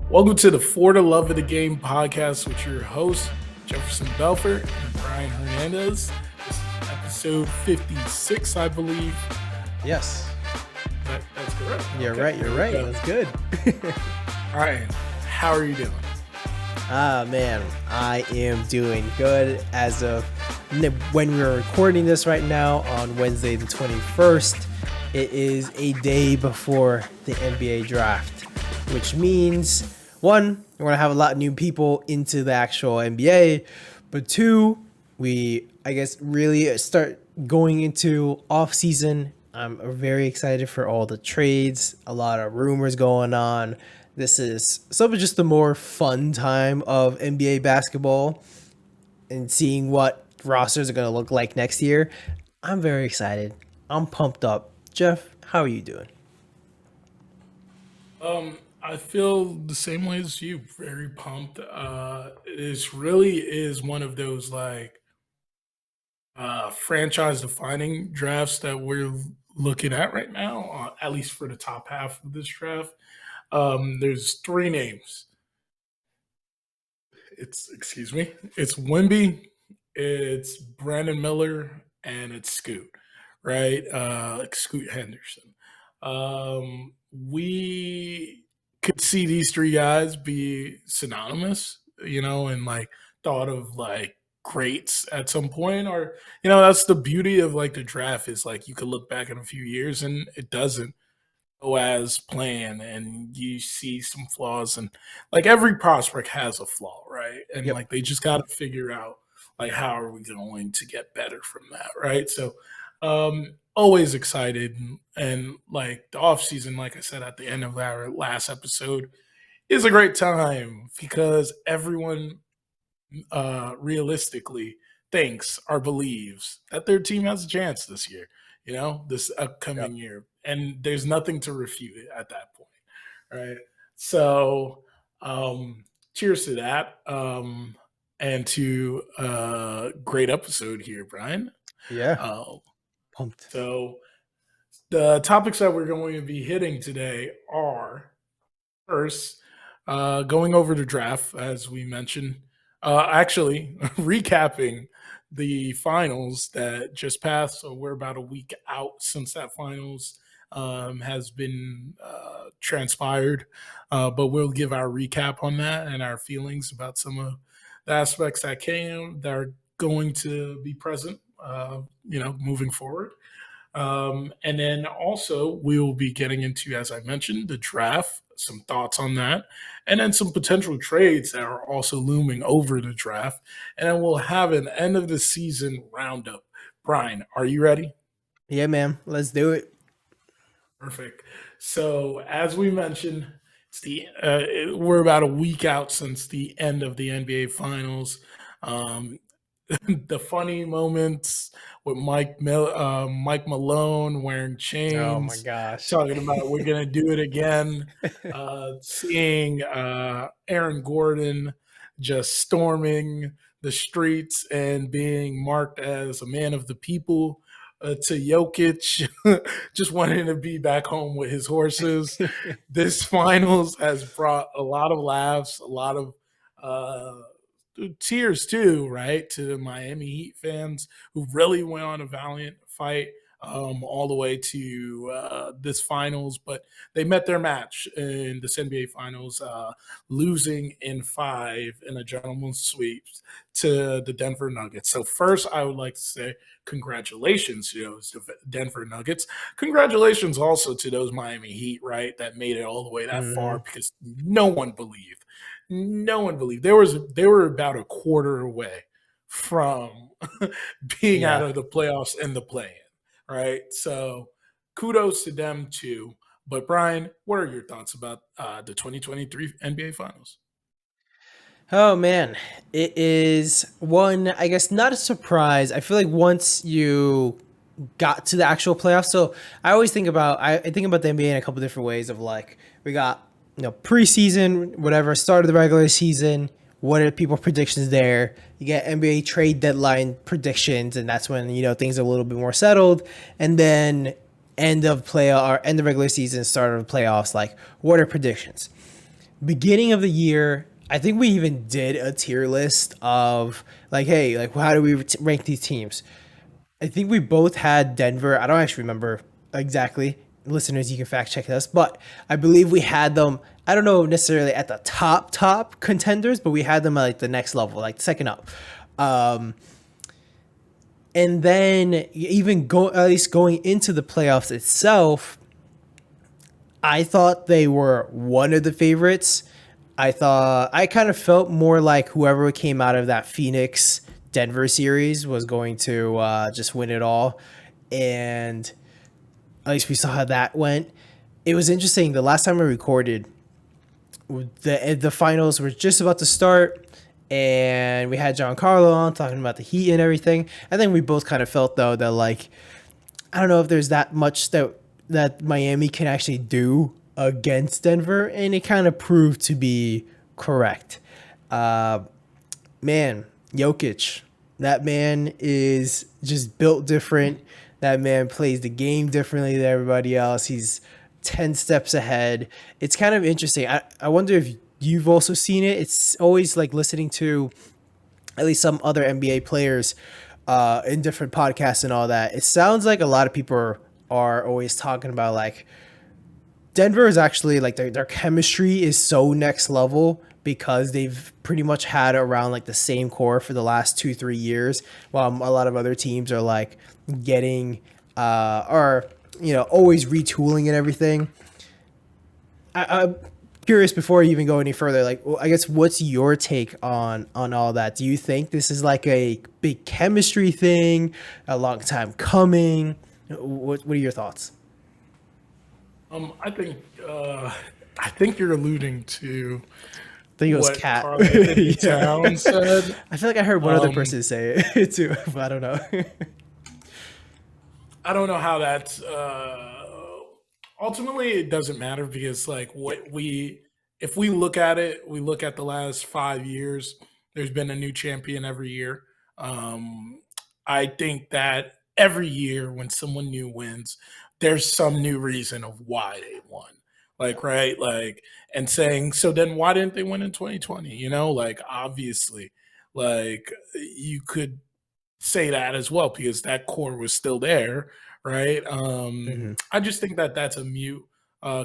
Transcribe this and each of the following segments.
Welcome to the For the Love of the Game podcast with your hosts, Jefferson Belfort and Brian Hernandez. This is episode 56, I believe. Yes. That's correct. You're right. That's good. All right. How are you doing? Man, I am doing good as of when we're recording this right now on Wednesday the 21st. It is a day before the NBA draft, which means, one, we're going to have a lot of new people into the actual NBA, but two, we, really start going into off season. I'm very excited for all the trades, a lot of rumors going on. This is some of just the more fun time of NBA basketball and seeing what rosters are going to look like next year. I'm very excited. I'm pumped up. Jeff, how are you doing? I feel the same way as you. Very pumped. It really is one of those franchise defining drafts that we're looking at right now, at least for the top half of this draft. There's three names. It's Wimby, it's Brandon Miller, and it's Scoot, right? Scoot Henderson. We could see these three guys be synonymous, and thought of greats at some point, or that's the beauty of the draft is you could look back in a few years and it doesn't go as planned, and you see some flaws, and every prospect has a flaw, right? And Yep. they just got to figure out how are we going to get better from that, right? So always excited, and the off season, like I said at the end of our last episode, is a great time because everyone realistically thinks or believes that their team has a chance this year, this upcoming year. And there's nothing to refute it at that point, right? So, cheers to that. And to a great episode here, Brian. Yeah. Pumped. So, the topics that we're going to be hitting today are first, going over the draft, as we mentioned, actually recapping the finals that just passed. So we're about a week out since that finals has been transpired, but we'll give our recap on that and our feelings about some of the aspects that are going to be present, moving forward. And then also we will be getting into, as I mentioned, the draft, some thoughts on that, and then some potential trades that are also looming over the draft. And then we'll have an end of the season roundup. Brian, are you ready? Yeah, man. Let's do it. Perfect. So as we mentioned, we're about a week out since the end of the NBA Finals. Um, the funny moments with Mike Malone wearing Oh my chains, gosh. talking about we're gonna do it again. Seeing Aaron Gordon just storming the streets and being marked as a man of the people. To Jokic, just wanting to be back home with his horses. This finals has brought a lot of laughs, a lot of uh, tears too, right? To the Miami Heat fans who really went on a valiant fight all the way to this finals, but they met their match in this NBA finals, losing in 5 in a gentleman's sweep to the Denver Nuggets. So first, I would like to say congratulations to those Denver Nuggets. Congratulations also to those Miami Heat, right? That made it all the way that far because no one believed they were about a quarter away from being out Yeah. of the playoffs and the play-in, right? So kudos to them too. But Brian, what are your thoughts about the 2023 NBA Finals? Oh man, it is one, I guess not a surprise. I feel like once you got to the actual playoffs, so I think about the NBA in a couple different ways of we got, preseason, whatever, start of the regular season, what are people predictions there? You get NBA trade deadline predictions, and that's when, things are a little bit more settled. And then end of regular season, start of playoffs, what are predictions? beginning of the year, I think we even did a tier list of like, hey, like how do we rank these teams? I think we both had Denver. I don't actually remember exactly. Listeners, you can fact check us, but I believe we had them. I don't know necessarily at the top contenders, but we had them at like the next level, like second up. Um, and then even go at least going into the playoffs itself, I thought they were one of the favorites. I kind of felt more like whoever came out of that Phoenix Denver series was going to just win it all. And at least we saw how that went. It was interesting. The last time we recorded, the finals were just about to start, and we had Giancarlo on talking about the Heat and everything. I think we both kind of felt though that like I don't know if there's that much that Miami can actually do against Denver, and it kind of proved to be correct. Uh, Man, Jokic, that man is just built different. That man plays the game differently than everybody else. He's 10 steps ahead. It's kind of interesting. I wonder if you've also seen it. It's always like listening to at least some other NBA players in different podcasts and all that. It sounds like a lot of people are always talking about like Denver is actually like their chemistry is so next level because they've pretty much had around like the same core for the last 2-3 years, while a lot of other teams are like getting or always retooling and everything. I'm curious before you even go any further. Like, well, I guess what's your take on all that? Do you think this is like a big chemistry thing, a long time coming? What are your thoughts? I think I think you're alluding to I think it was what Cat. Carl Anthony Yeah. Towns said. I feel like I heard one other Um, person say it too, but I don't know. I don't know how that's ultimately it doesn't matter because like what we if we look at it, we look at the last 5 years. There's been a new champion every year. Um, I think that every year when someone new wins, there's some new reason of why they won. Like right, like and saying so. Then why didn't they win in 2020? Like obviously, like you could say that as well because that core was still there, right? Hmm. I just think that that's a mute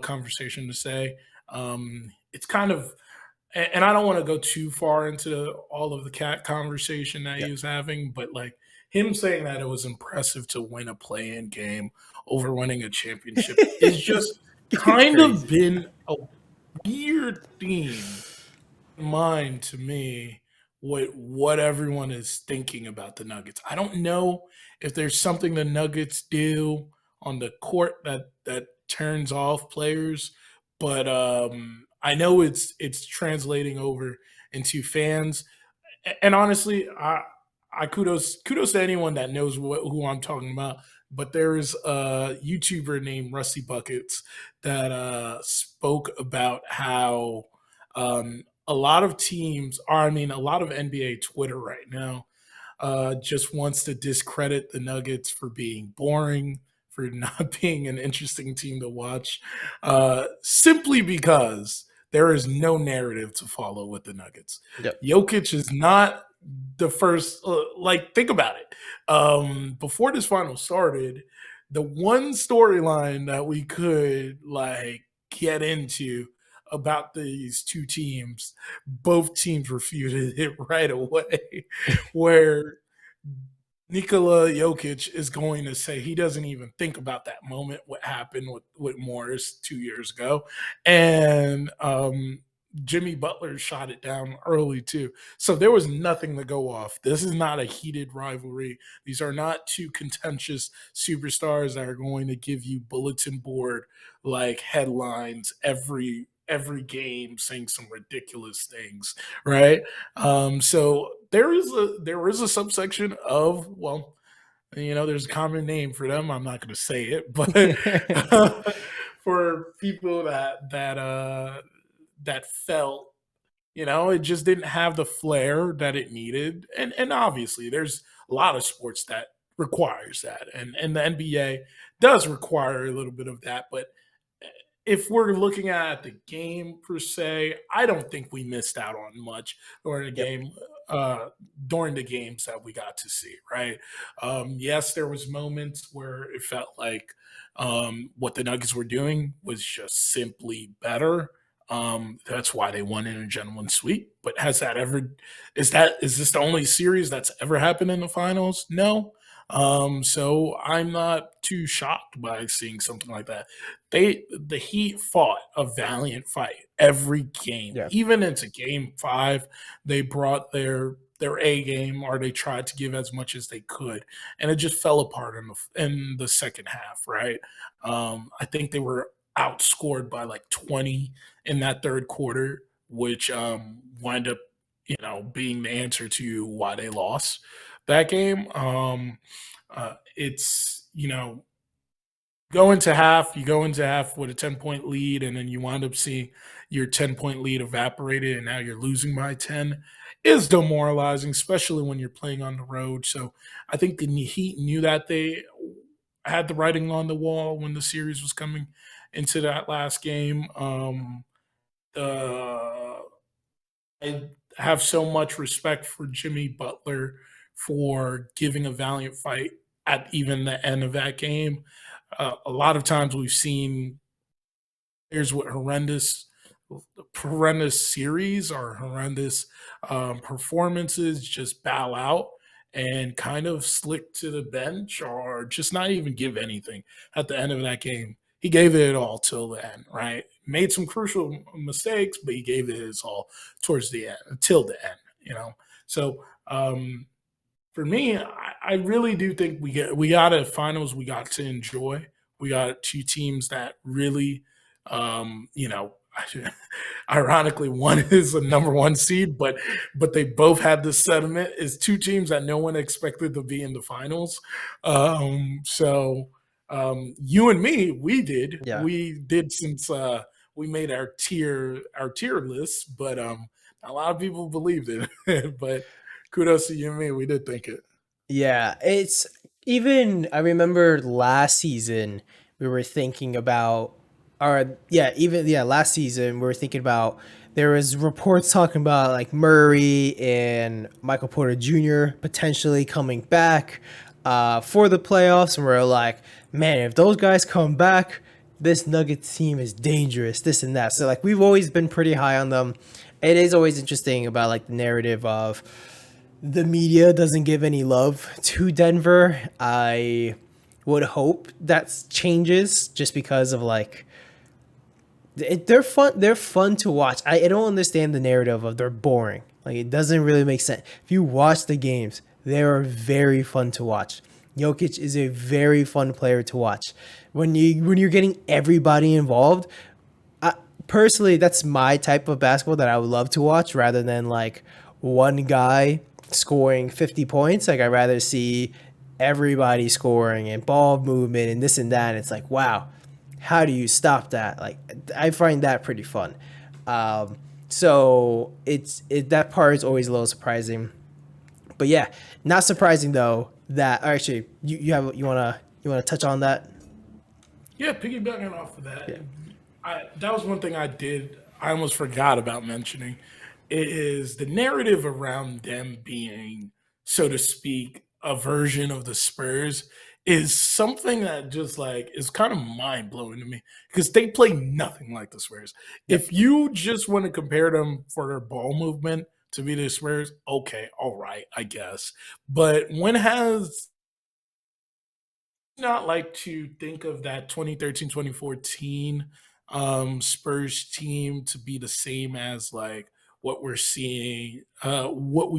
conversation to say. It's kind of, and I don't want to go too far into all of the cat conversation that Yeah. he was having, but like him saying that it was impressive to win a play-in game over winning a championship is just It's kind of crazy. been a weird theme mind to me what everyone is thinking about the Nuggets. I don't know if there's something the Nuggets do on the court that turns off players, but I know it's translating over into fans. And honestly, I kudos to anyone that knows who I'm talking about. But there is a YouTuber named Rusty Buckets that spoke about how a lot of teams, or I mean, a lot of NBA Twitter right now just wants to discredit the Nuggets for being boring, for not being an interesting team to watch, simply because there is no narrative to follow with the Nuggets. Yep. Jokic is not the first, like, think about it. Before this final started, the one storyline that we could, like, get into about these two teams, both teams refuted it right away. Where Nikola Jokic is going to say he doesn't even think about that moment, what happened with Morris 2 years ago. And Jimmy Butler shot it down early too. So there was nothing to go off. This is not a heated rivalry. These are not two contentious superstars that are going to give you bulletin board like headlines every game saying some ridiculous things, right? So there is a subsection of, well, there's a common name for them. I'm not going to say it, but for people that felt, it just didn't have the flair that it needed, and obviously there's a lot of sports that requires that, and the NBA does require a little bit of that, but if we're looking at the game per se, I don't think we missed out on much during the Yep. game, uh, during the games that we got to see. Right? Yes, there was moments where it felt like what the Nuggets were doing was just simply better. That's why they won in a gentleman's sweep. But has that ever? Is this the only series that's ever happened in the finals? No. So I'm not too shocked by seeing something like that. The Heat fought a valiant fight every game, Yeah. even into Game 5. They brought their A game, or they tried to give as much as they could, and it just fell apart in the second half. Right? I think they were outscored by like 20 in that third quarter, which wind up being the answer to why they lost that game. It's you go into half with a 10-point lead, and then you wind up seeing your 10-point lead evaporated, and now you're losing by 10 is demoralizing, especially when you're playing on the road. So I think the Heat knew that they had the writing on the wall when the series was coming into that last game. Uh, I have so much respect for Jimmy Butler for giving a valiant fight at even the end of that game. A lot of times we've seen players with horrendous series or horrendous performances just bow out and kind of slick to the bench or just not even give anything at the end of that game. He gave it all till the end, right? Made some crucial mistakes, but he gave it his all towards the end, until the end. So for me, I really do think we got a finals we got to enjoy. We got two teams that really, um, you know, ironically, one is a number one seed, but they both had this sentiment is two teams that no one expected to be in the finals. So you and me, Yeah. we did since we made our tier list, but a lot of people believed it. But kudos to you and me. We did think it. Yeah, it's even I remember last season we were thinking about or yeah, even yeah, last season we were thinking about there was reports talking about like Murray and Michael Porter Jr. potentially coming back for the playoffs, and we're like, man, if those guys come back, this Nuggets team is dangerous, this and that. So like we've always been pretty high on them. It is always interesting about like the narrative of the media doesn't give any love to Denver. I would hope that changes just because of like they're fun. They're fun to watch. I don't understand the narrative of they're boring. Like it doesn't really make sense. If you watch the games, they are very fun to watch. Jokic is a very fun player to watch. When you're getting everybody involved, personally, that's my type of basketball that I would love to watch rather than like one guy scoring 50 points. Like I'd rather see everybody scoring and ball movement and this and that. And it's like, wow, how do you stop that? Like I find that pretty fun. So that part is always a little surprising. But yeah, not surprising though that actually you wanna touch on that? Yeah, piggybacking off of that, Yeah. that was one thing I almost forgot about mentioning. Is the narrative around them being, so to speak, a version of the Spurs is something that just like is kind of mind blowing to me because they play nothing like the Spurs. Yep. If you just want to compare them for their ball movement to be the Spurs, okay, all right, I guess. But when has not like to think of that 2013-2014 Spurs team to be the same as like what we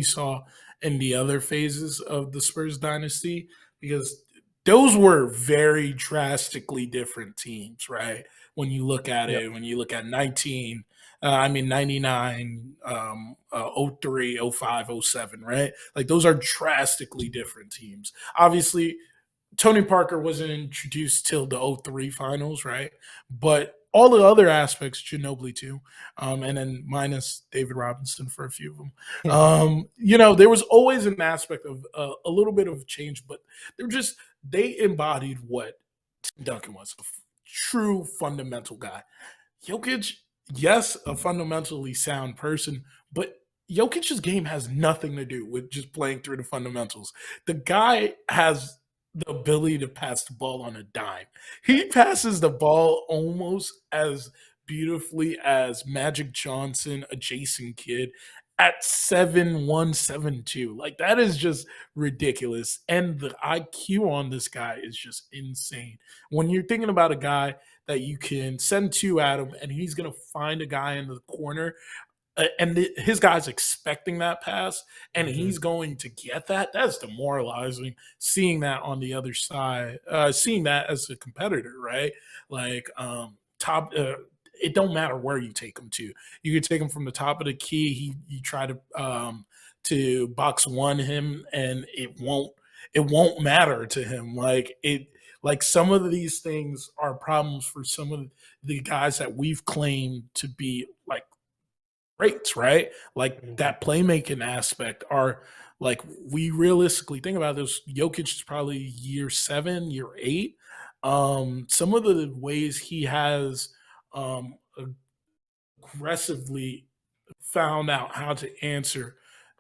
saw in the other phases of the Spurs dynasty, because those were very drastically different teams, right? When you look at Yep. it, when you look at 99, 03, 05, 07, right? Like those are drastically different teams. Obviously, Tony Parker wasn't introduced till the '03 finals, right? But all the other aspects, Ginobili too, and then minus David Robinson for a few of them. There was always an aspect of a little bit of change, but they embodied what Tim Duncan was. true fundamental guy. Jokic, yes, a fundamentally sound person, but Jokic's game has nothing to do with just playing through the fundamentals. The guy has the ability to pass the ball on a dime. He passes the ball almost as beautifully as Magic Johnson, a Jason Kidd at 7'1", 7'2". Like that is just ridiculous. And the IQ on this guy is just insane. When you're thinking about a guy that you can send two at him and he's going to find a guy in the corner and his guy's expecting that pass and Mhm. he's going to get that. That's demoralizing. Seeing that on the other side, seeing that as a competitor, right? Like top it don't matter where you take him to. You could take him from the top of the key. You try to box one him and it won't matter to him. Like some of these things are problems for some of the guys that we've claimed to be like greats, right? Like Mhm. that playmaking aspect are like we realistically think about this. Jokic is probably year 7, year 8. Some of the ways he has um aggressively found out how to answer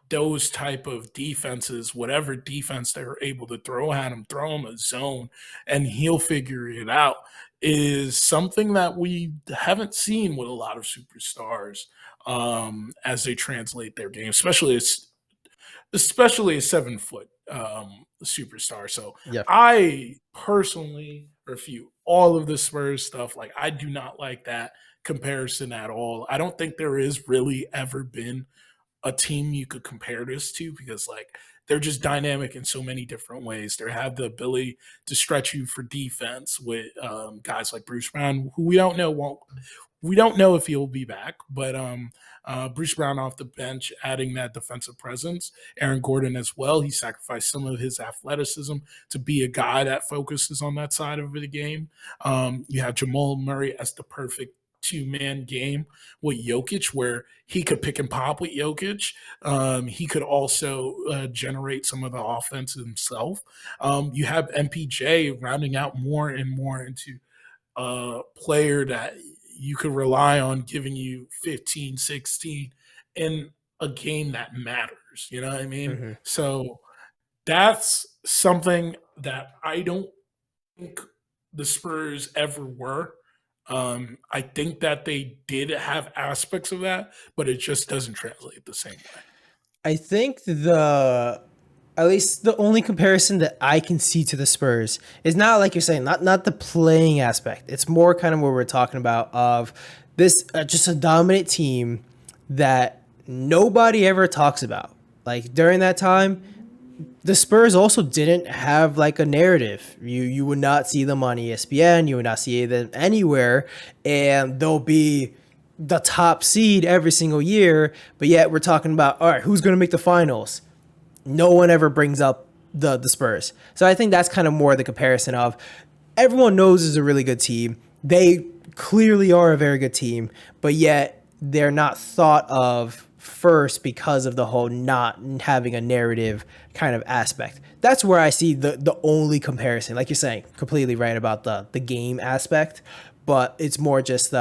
those type of defenses, whatever defense they're able to throw at him, throw him a zone, and he'll figure it out, is something that we haven't seen with a lot of superstars as they translate their game, especially a 7 foot superstar. So Yeah. I personally refute all of the Spurs stuff. Like I do not like that comparison at all. I don't think there is really ever been a team you could compare this to because like they're just dynamic in so many different ways. They have the ability to stretch you for defense with guys like Bruce Brown, who we don't know if he'll be back, but Bruce Brown off the bench, adding that defensive presence. Aaron Gordon as well. He sacrificed some of his athleticism to be a guy that focuses on that side of the game. You have Jamal Murray as the perfect two-man game with Jokic, where he could pick and pop with Jokic. He could also generate some of the offense himself. You have MPJ rounding out more and more into a player that you could rely on giving you 15, 16 in a game that matters. You know what I mean? Mhm. So that's something that I don't think the Spurs ever were. I think that they did have aspects of that, but it just doesn't translate the same way. I think at least the only comparison that I can see to the Spurs is not like you're saying, not the playing aspect. It's more kind of what we're talking about of this just a dominant team that nobody ever talks about. Like during that time, the Spurs also didn't have like a narrative. You would not see them on ESPN. You would not see them anywhere, and they'll be the top seed every single year. But yet we're talking about all right, who's going to make the finals? No one ever brings up the Spurs. So I think that's kind of more the comparison of everyone knows is a really good team. They clearly are a very good team, but yet they're not thought of first because of the whole not having a narrative kind of aspect. That's where I see the only comparison. Like you're saying, completely right about the game aspect, but it's more just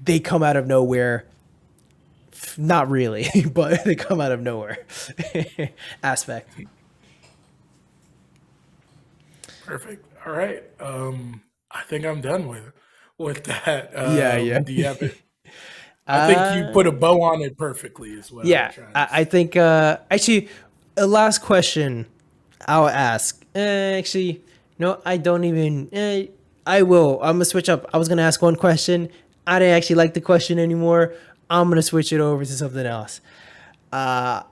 they come out of nowhere. Not really, but they come out of nowhere aspect. Perfect. All right. I think I'm done with that. Yeah, yeah. Do you have it? I think you uh put a bow on it perfectly, is what I'm yeah, trying to I say. think actually a last question I'll ask. Actually, no, I don't even. I will. I'm gonna switch up. I was gonna ask one question. I didn't actually like the question anymore. I'm gonna switch it over to something else. Uh,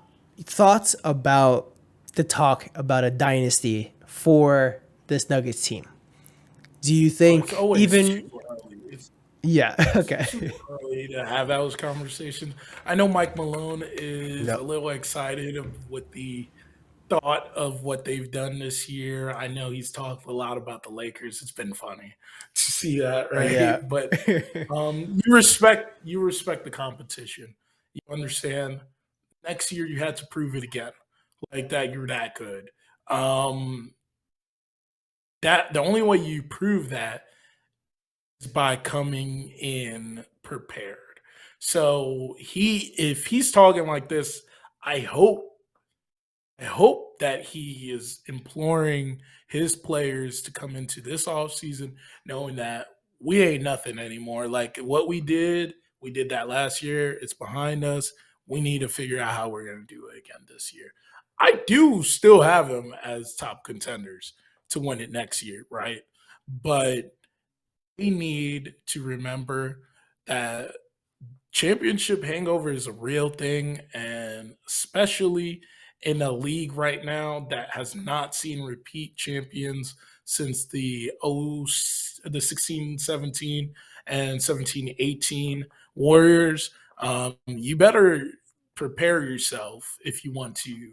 Thoughts about the talk about a dynasty for this Nuggets team? Do you Oh, it's think always too even? early. Yeah. It's Okay. too early to have those conversations. I know Mike Malone is No. a little excited with the thought of what they've done this year. I know he's talked a lot about the Lakers. It's been funny to see that, Yeah. right? But you respect the competition. You understand next year you had to prove it again. Like that you're that good. Um that the only way you prove that is by coming in prepared. So if he's talking like this, I hope I hope that he is imploring his players to come into this offseason knowing that we ain't nothing anymore. Like what we did that last year. It's behind us. We need to figure out how we're going to do it again this year. I do still have them as top contenders to win it next year, right? But we need to remember that championship hangover is a real thing, and especially in a league right now that has not seen repeat champions since the 16-17 and 17-18 Warriors. You better prepare yourself if you want to,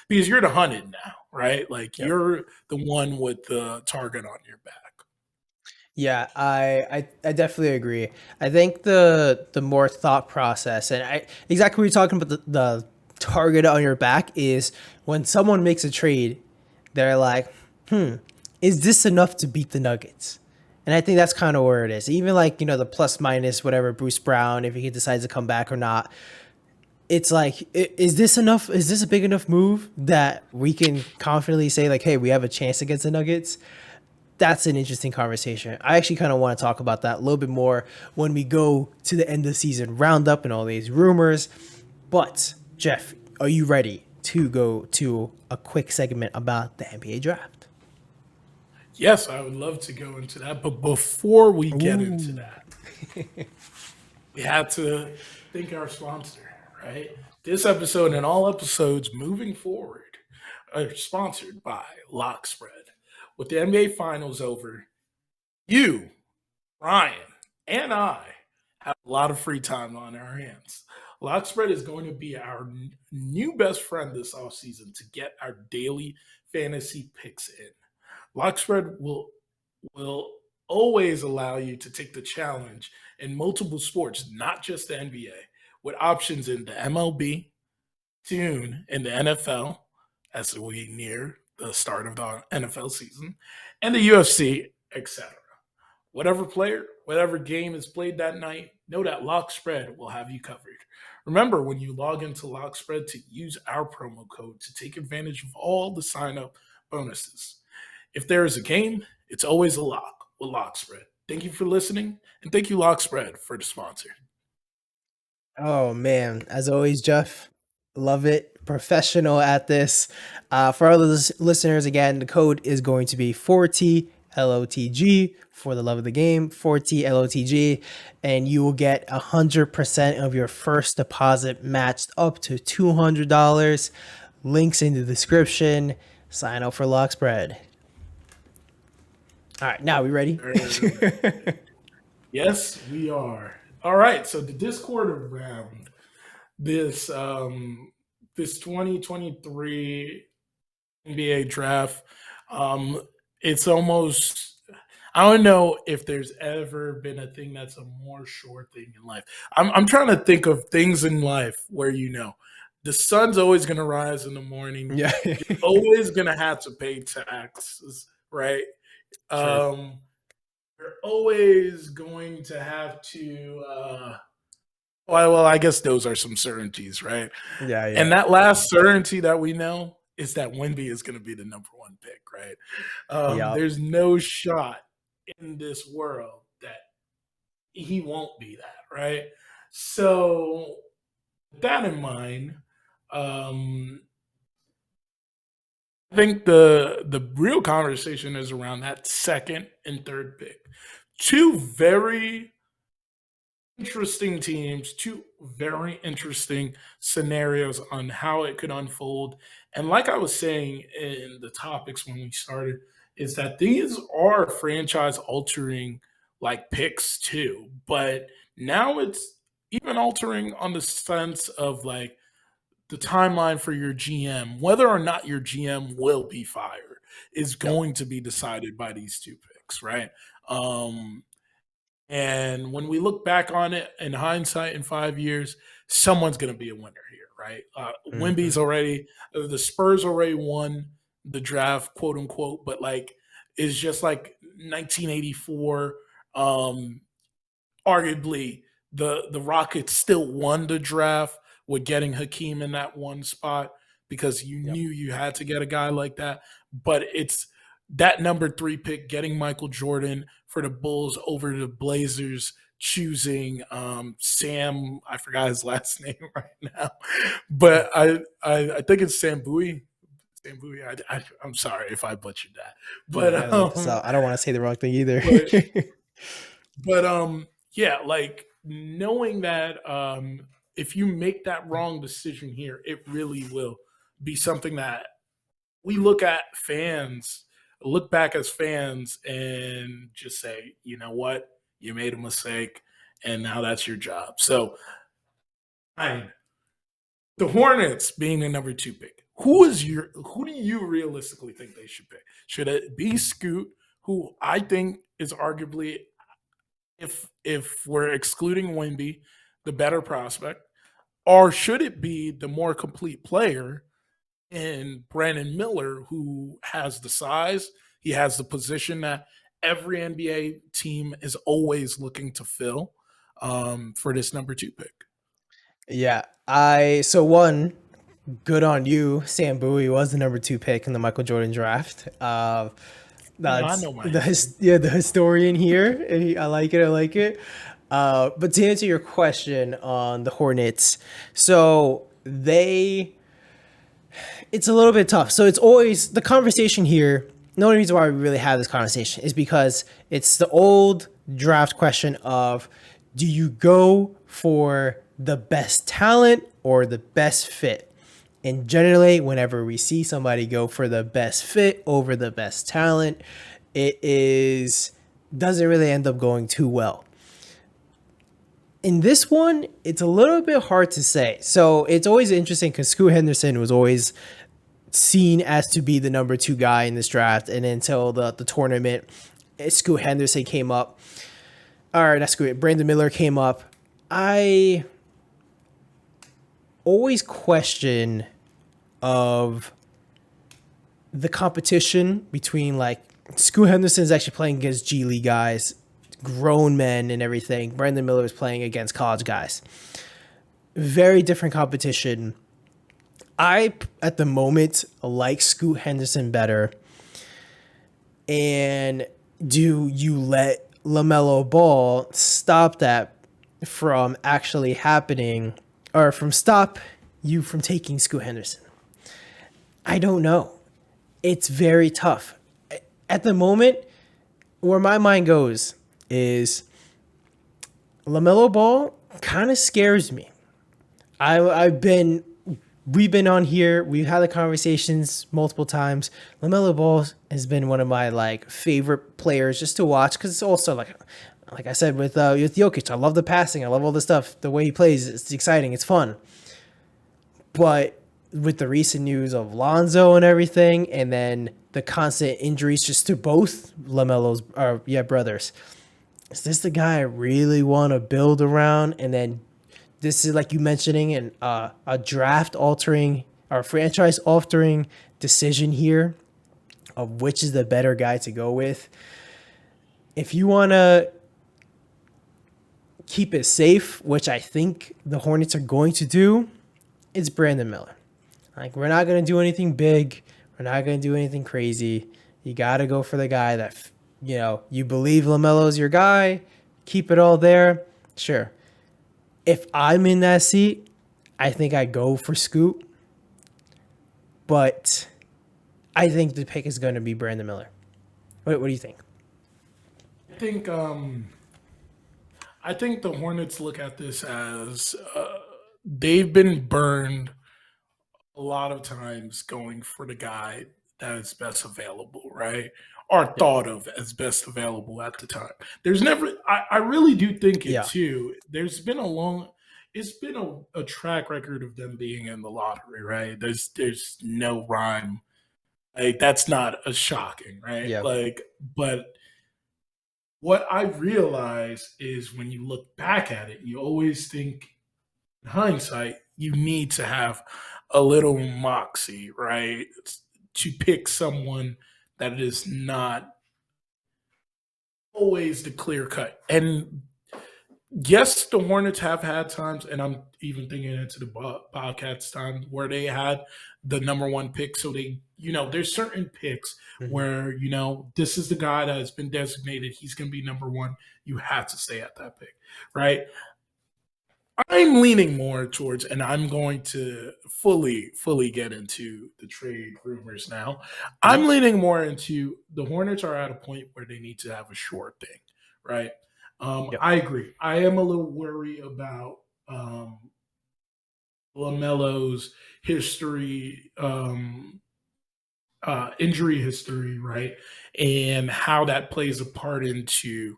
because you're the hunted now, right? Like Yep. you're the one with the target on your back. Yeah, I definitely agree. I think the more thought process, and I exactly what you're talking about, the target on your back is when someone makes a trade, they're like, is this enough to beat the Nuggets? And I think that's kind of where it is. Even like, the plus minus whatever Bruce Brown, if he decides to come back or not, it's like, is this enough? Is this a big enough move that we can confidently say like, hey, we have a chance against the Nuggets? That's an interesting conversation. I actually kind of want to talk about that a little bit more when we go to the end of the season roundup and all these rumors. But Jeff, are you ready to go to a quick segment about the NBA draft? Yes, I would love to go into that. But before we get into Ooh. that, we have to thank our sponsor, right? This episode and all episodes moving forward are sponsored by Lockspread. With the NBA Finals over, you, Ryan, and I have a lot of free time on our hands. Lockspread is going to be our new best friend this offseason to get our daily fantasy picks in. Lockspread will always allow you to take the challenge in multiple sports, not just the NBA, with options in the MLB, soon in the NFL, as we near the start of the NFL season, and the UFC, etc. Whatever player, whatever game is played that night, know that Lockspread will have you covered. Remember, when you log into Lockspread, to use our promo code to take advantage of all the sign up bonuses. If there is a game, it's always a lock with Lockspread. Thank you for listening, and thank you, Lockspread, for the sponsor. Oh man, as always, Jeff, love it. Professional at this. For all of the listeners, again, the code is going to be 4TLOTG for the love of the game, 4TLOTG, and you will get 100% of your first deposit matched up to $200. Links in the description. Sign up for Lockspread. All right, now we ready? Yes, we are. All right, so the Discord around this this 2023 NBA draft, um, it's almost, I don't know if there's ever been a thing that's a more sure thing in life. I'm trying to think of things in life where the sun's always going to rise in the morning. Yeah. You're always going to have to pay taxes, right? True. Um, you're always going to have to. Well, I guess those are some certainties, right? Yeah, yeah. And that last certainty that we know is that Wemby is going to be the number one pick, right? Yep. There's no shot in this world that he won't be that, right? So, with that in mind, um, I think the real conversation is around that second and third pick. Two very interesting teams, two very interesting scenarios on how it could unfold. And like I was saying in the topics when we started, is that these are franchise altering like picks too. But now it's even altering on the sense of like the timeline for your GM, whether or not your GM will be fired, is Yep. going to be decided by these two picks, right? Um, and when we look back on it in hindsight in 5 years, someone's going to be a winner here, right? Hmm. The Spurs already won the draft, quote unquote, but like is just like 1984. Um, Arguably, the Rockets still won the draft with getting Hakeem in that one spot because you Yep. knew you had to get a guy like that. But it's that number 3 pick getting Michael Jordan for the Bulls over the Blazers choosing Sam. I forgot his last name right now, but I think it's Sam Bowie. Sam Bowie. I'm sorry if I butchered that, No, you but gotta look this up. I don't want to say the wrong thing either. but but yeah, like knowing that if you make that wrong decision here, it really will be something that we look back as fans and just say, you know what, you made a mistake and now that's your job. So fine. The Hornets being the number 2 pick. Who do you realistically think they should pick? Should it be Scoot, who I think is arguably, if we're excluding Wimby, the better prospect, or should it be the more complete player in Brandon Miller, who has the size, he has the position that every NBA team is always looking to fill for this number 2 pick? Yeah, so good on you. Sam Bowie was the number 2 pick in the Michael Jordan draft. I That's know my history. the historian here. I like it. I like it. But to answer your question on the Hornets, so it's a little bit tough. So it's always the conversation here. The only reason why we really have this conversation is because it's the old draft question of, do you go for the best talent or the best fit? And generally, whenever we see somebody go for the best fit over the best talent, it is doesn't really end up going too well. In this one, it's a little bit hard to say. So it's always interesting because Scoot Henderson was always seen as to be the number 2 guy in this draft, and until the tournament, Scoot Henderson came up. Or not Scoot, Brandon Miller came up. I always question of the competition between, like, Scoot Henderson is actually playing against G League guys, grown men and everything. Brandon Miller is playing against college guys. Very different competition. I, at the moment, like Scoot Henderson better. And do you let LaMelo Ball stop that from actually happening, or stop you from taking Scoot Henderson? I don't know. It's very tough. At the moment, where my mind goes is LaMelo Ball kind of scares me. We've been on here. We've had the conversations multiple times. LaMelo Ball has been one of my favorite players just to watch, because it's also like I said with Jokic. I love the passing. I love all the stuff. The way he plays, it's exciting. It's fun. But with the recent news of Lonzo and everything, and then the constant injuries just to both LaMelo's brothers, is this the guy I really want to build around? And then this is, like you mentioning, a draft altering or franchise altering decision here of which is the better guy to go with. If you want to keep it safe, which I think the Hornets are going to do, it's Brandon Miller. Like, we're not going to do anything big. We're not going to do anything crazy. You got to go for the guy that, you believe LaMelo's your guy. Keep it all there. Sure. If I'm in that seat, I think I go for Scoot. But I think the pick is going to be Brandon Miller. What do you think? I think the Hornets look at this as they've been burned a lot of times going for the guy that is best available, right? Or Yep. thought of as best available at the time. There's never, I really do think it Yeah. too. It's been a track record of them being in the lottery, right? There's no rhyme. Like, that's not a shocking, right? Yeah. But what I realize is when you look back at it, you always think in hindsight, you need to have a little moxie, right? To pick someone that is not always the clear cut. And yes, the Hornets have had times, and I'm even thinking into the Bobcats time where they had the number one pick. So they, there's certain picks Hmm. where, this is the guy that has been designated. He's going to be number one. You have to stay at that pick, right? I'm leaning more towards, and I'm going to fully get into the trade rumors now. I'm Please. leaning more into the Hornets are at a point where they need to have a short thing, right? Yep. I agree. I am a little worried about Lamelo's history, injury history, right, and how that plays a part into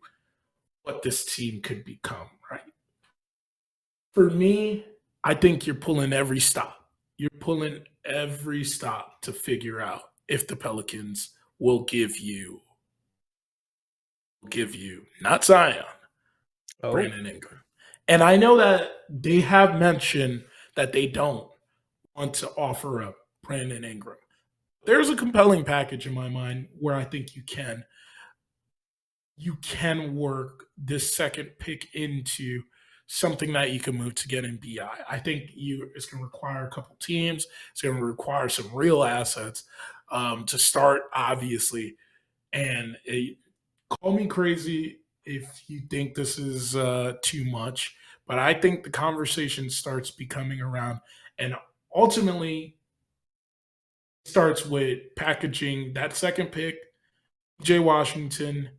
what this team could become, right? For me, I think you're pulling every stop. You're pulling every stop to figure out if the Pelicans will give you not Zion, Oh. Brandon Ingram. And I know that they have mentioned that they don't want to offer up Brandon Ingram. There's a compelling package in my mind where I think you can work this second pick into something that you can move to get in BI. I think it's going to require a couple teams. It's going to require some real assets to start, obviously. And call me crazy if you think this is too much, but I think the conversation starts becoming around, and ultimately starts with packaging that second pick, Jay Washington.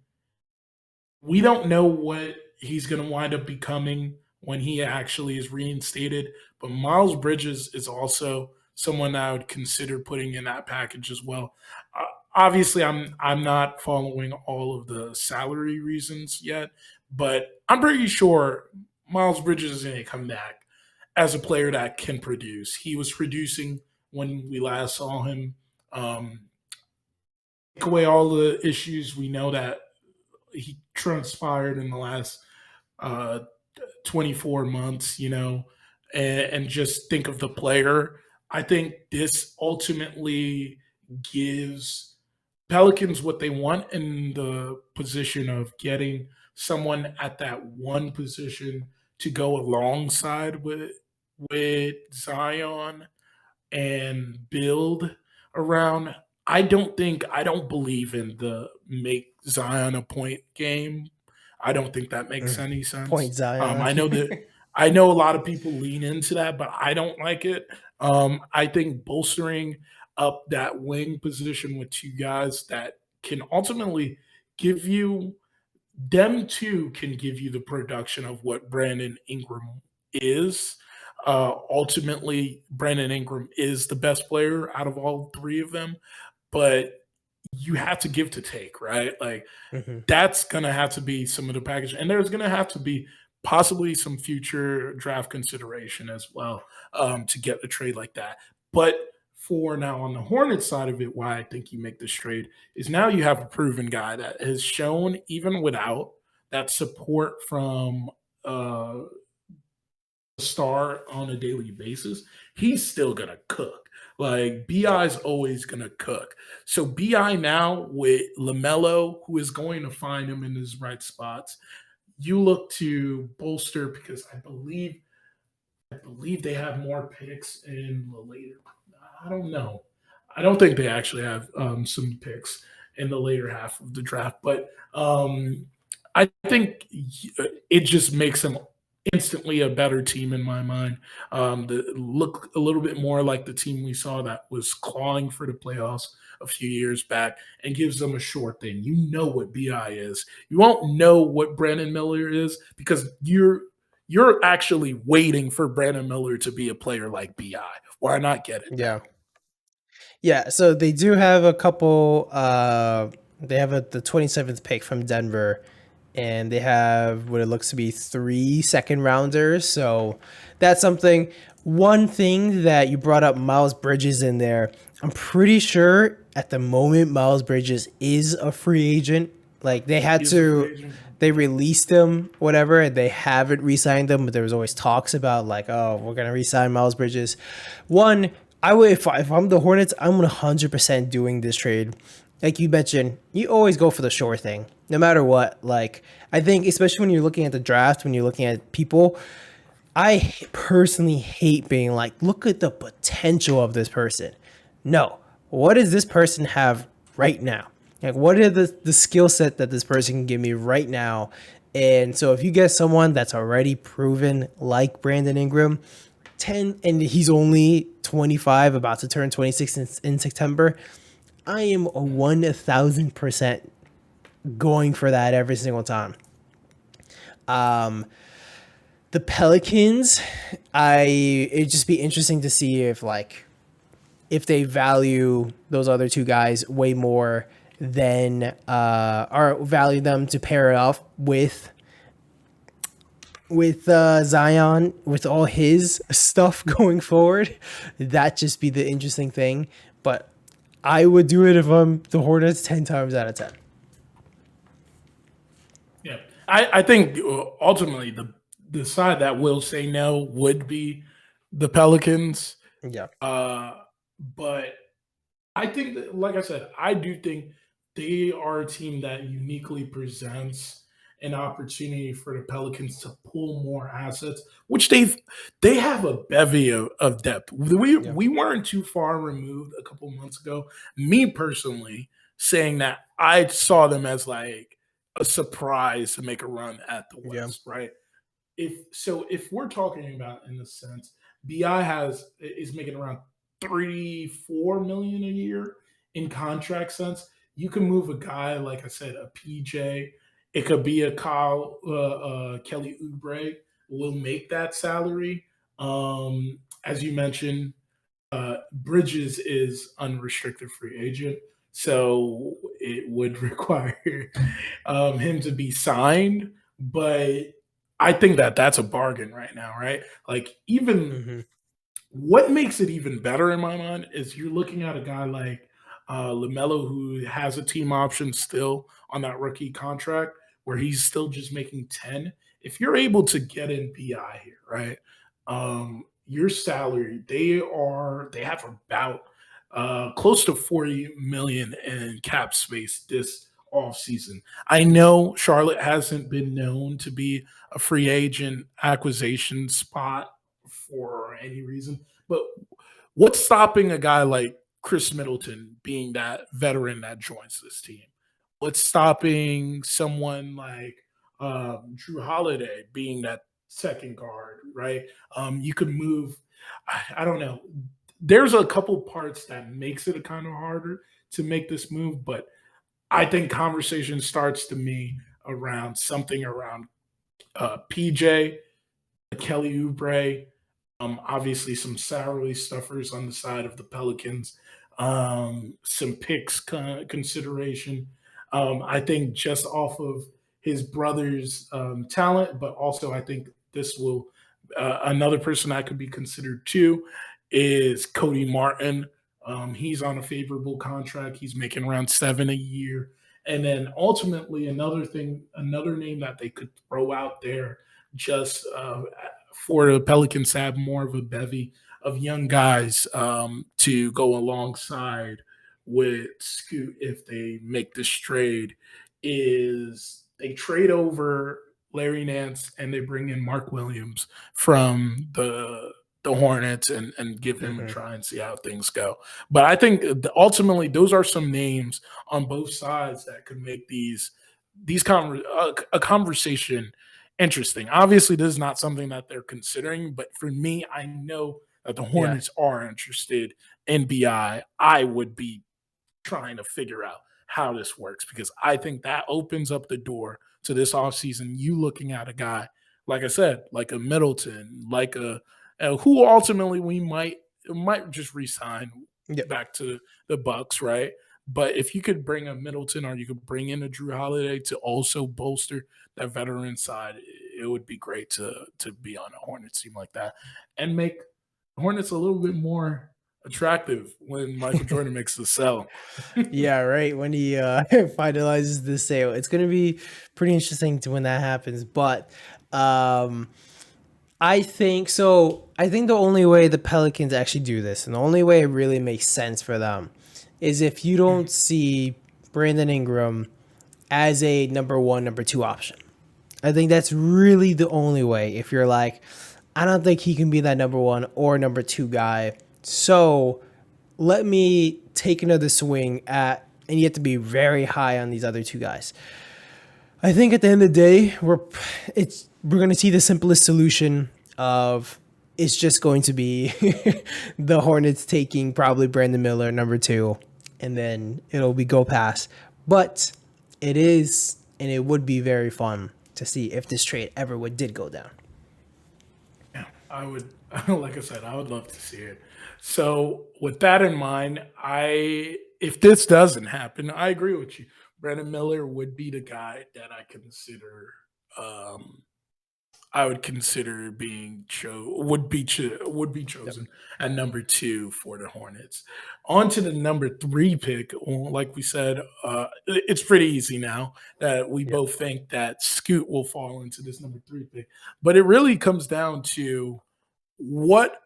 We don't know what he's going to wind up becoming when he actually is reinstated, but Miles Bridges is also someone I would consider putting in that package as well. Uh, Obviously, I'm not following all of the salary reasons yet, but I'm pretty sure Miles Bridges is going to come back as a player that can produce. He was producing when we last saw him. Um, take away all the issues we know that he transpired in the last uh, 24 months, and just think of the player. I think this ultimately gives Pelicans what they want in the position of getting someone at that one position to go alongside with Zion and build around. I don't believe in the make Zion a point game. I don't think that makes Mm. any sense. Point Zion. I know a lot of people lean into that, but I don't like it. I think bolstering up that wing position with two guys that can ultimately give you them two can give you the production of what Brandon Ingram is. Ultimately, Brandon Ingram is the best player out of all three of them, but you have to give to take, right? Like Hmm. that's going to have to be some of the package, and there's going to have to be possibly some future draft consideration as well to get a trade like that. But for now, on the Hornets side of it, why I think you make this trade is now you have a proven guy that has shown even without that support from uh, a star on a daily basis, he's still gonna cook. Like Yep. Bi is always gonna cook. So Bi now with Lamelo, who is going to find him in his right spots, you look to bolster because I believe they have more picks in the later. I don't know. I don't think they actually have some picks in the later half of the draft, but I think it just makes them instantly a better team in my mind. That look a little bit more like the team we saw that was clawing for the playoffs a few years back, and gives them a short thing. You know what Bi is. You won't know what Brandon Miller is because you're actually waiting for Brandon Miller to be a player like Bi. Why not get it now? Yeah. Yeah, so they do have a couple they have the 27th pick from Denver, and they have what it looks to be 3 second rounders. So that's something. One thing that you brought up, Miles Bridges in there. I'm pretty sure at the moment Miles Bridges is a free agent. Like they had He's a free to agent. they released him, whatever, and they haven't re-signed him, but there was always talks about like, oh, we're gonna re-sign Miles Bridges. One, I would if I'm the Hornets, I'm 100% doing this trade. like you mentioned, you always go for the sure thing, no matter what. Like, I think, especially when you're looking at the draft, when you're looking at people, I personally hate being like, look at the potential of this person. No, what does this person have right now? Like, what are the skill set that this person can give me right now? And so, if you get someone that's already proven, like Brandon Ingram, 10, and he's only 25, about to turn 26 in September, I am a 1000% going for that every single time. The Pelicans, it'd just be interesting to see if they value those other two guys way more than or value them to pair it off with Zion, with all his stuff going forward. That just be the interesting thing. But I would do it if I'm the Hornets 10 times out of 10. Yeah, I think ultimately the side that will say no would be the Pelicans. Yeah. Uh, but I think that, like I said, I do think they are a team that uniquely presents an opportunity for the Pelicans to pull more assets, which they have a bevy of depth. Yeah. We weren't too far removed a couple months ago. Me personally, saying that I saw them as like a surprise to make a run at the Yeah. West, right? If we're talking about in the sense, Bi is making around 3-4 million a year in contract sense. You can move a guy, like I said, a PJ. It could be a Kyle Kelly Oubre will make that salary. As you mentioned, Bridges is unrestricted free agent, so it would require him to be signed. But I think that that's a bargain right now, right? Like even Mm-hmm. what makes it even better in my mind is you're looking at a guy like Lamelo who has a team option still on that rookie contract where he's still just making 10. If you're able to get in PI here, right? Your salary, they have about close to 40 million in cap space this off season. I know Charlotte hasn't been known to be a free agent acquisition spot for any reason. But what's stopping a guy like Chris Middleton being that veteran that joins this team? What's stopping someone like Drew Holiday being that second guard, right? You could move, I don't know. There's a couple parts that makes it a kind of harder to make this move, but I think conversation starts to me around something around PJ, Kelly Oubre, obviously, some salary stuffers on the side of the Pelicans, some picks consideration. I think just off of his brother's talent, but also I think this will another person that could be considered too is Cody Martin. He's on a favorable contract. He's making around 7 a year. And then ultimately, another name that they could throw out there just for the Pelicans to have more of a bevy of young guys to go alongside with Scoot if they make this trade is they trade over Larry Nance and they bring in Mark Williams from the Hornets and give him a Mm-hmm. try and see how things go. But I think ultimately those are some names on both sides that could make a conversation interesting. Obviously, this is not something that they're considering, but for me, I know that the Yeah. Hornets are interested in BI. I would be trying to figure out how this works because I think that opens up the door to this offseason. You looking at a guy, like I said, like a Middleton, like who ultimately we might just resign Yep. back to the Bucks, right? But if you could bring a Middleton or you could bring in a Drew Holiday to also bolster that veteran side, it would be great to be on a Hornets team like that and make Hornets a little bit more attractive when Michael Jordan makes the sell. Yeah, right. When he finalizes the sale, it's gonna be pretty interesting to when that happens. But um, I think so. I think the only way the Pelicans actually do this, and the only way it really makes sense for them, is if you don't see Brandon Ingram as a number one, number two option. I think that's really the only way. If you're like, I don't think he can be that number one or number two guy. So let me take another swing at, and you have to be very high on these other two guys. I think at the end of the day, we're going to see the simplest solution of it's just going to be the Hornets taking probably Brandon Miller number two, and then it'll be go pass. But it is, and it would be very fun to see if this trade ever did go down. Yeah, I would, like I said, I would love to see it. So with that in mind, if this doesn't happen, I agree with you. Brandon Miller would be the guy that um, I would consider being would be Yep. chosen at number two for the Hornets. On to the number three pick. Well, like we said, it's pretty easy now that we Yep. both think that Scoot will fall into this number three pick. But it really comes down to what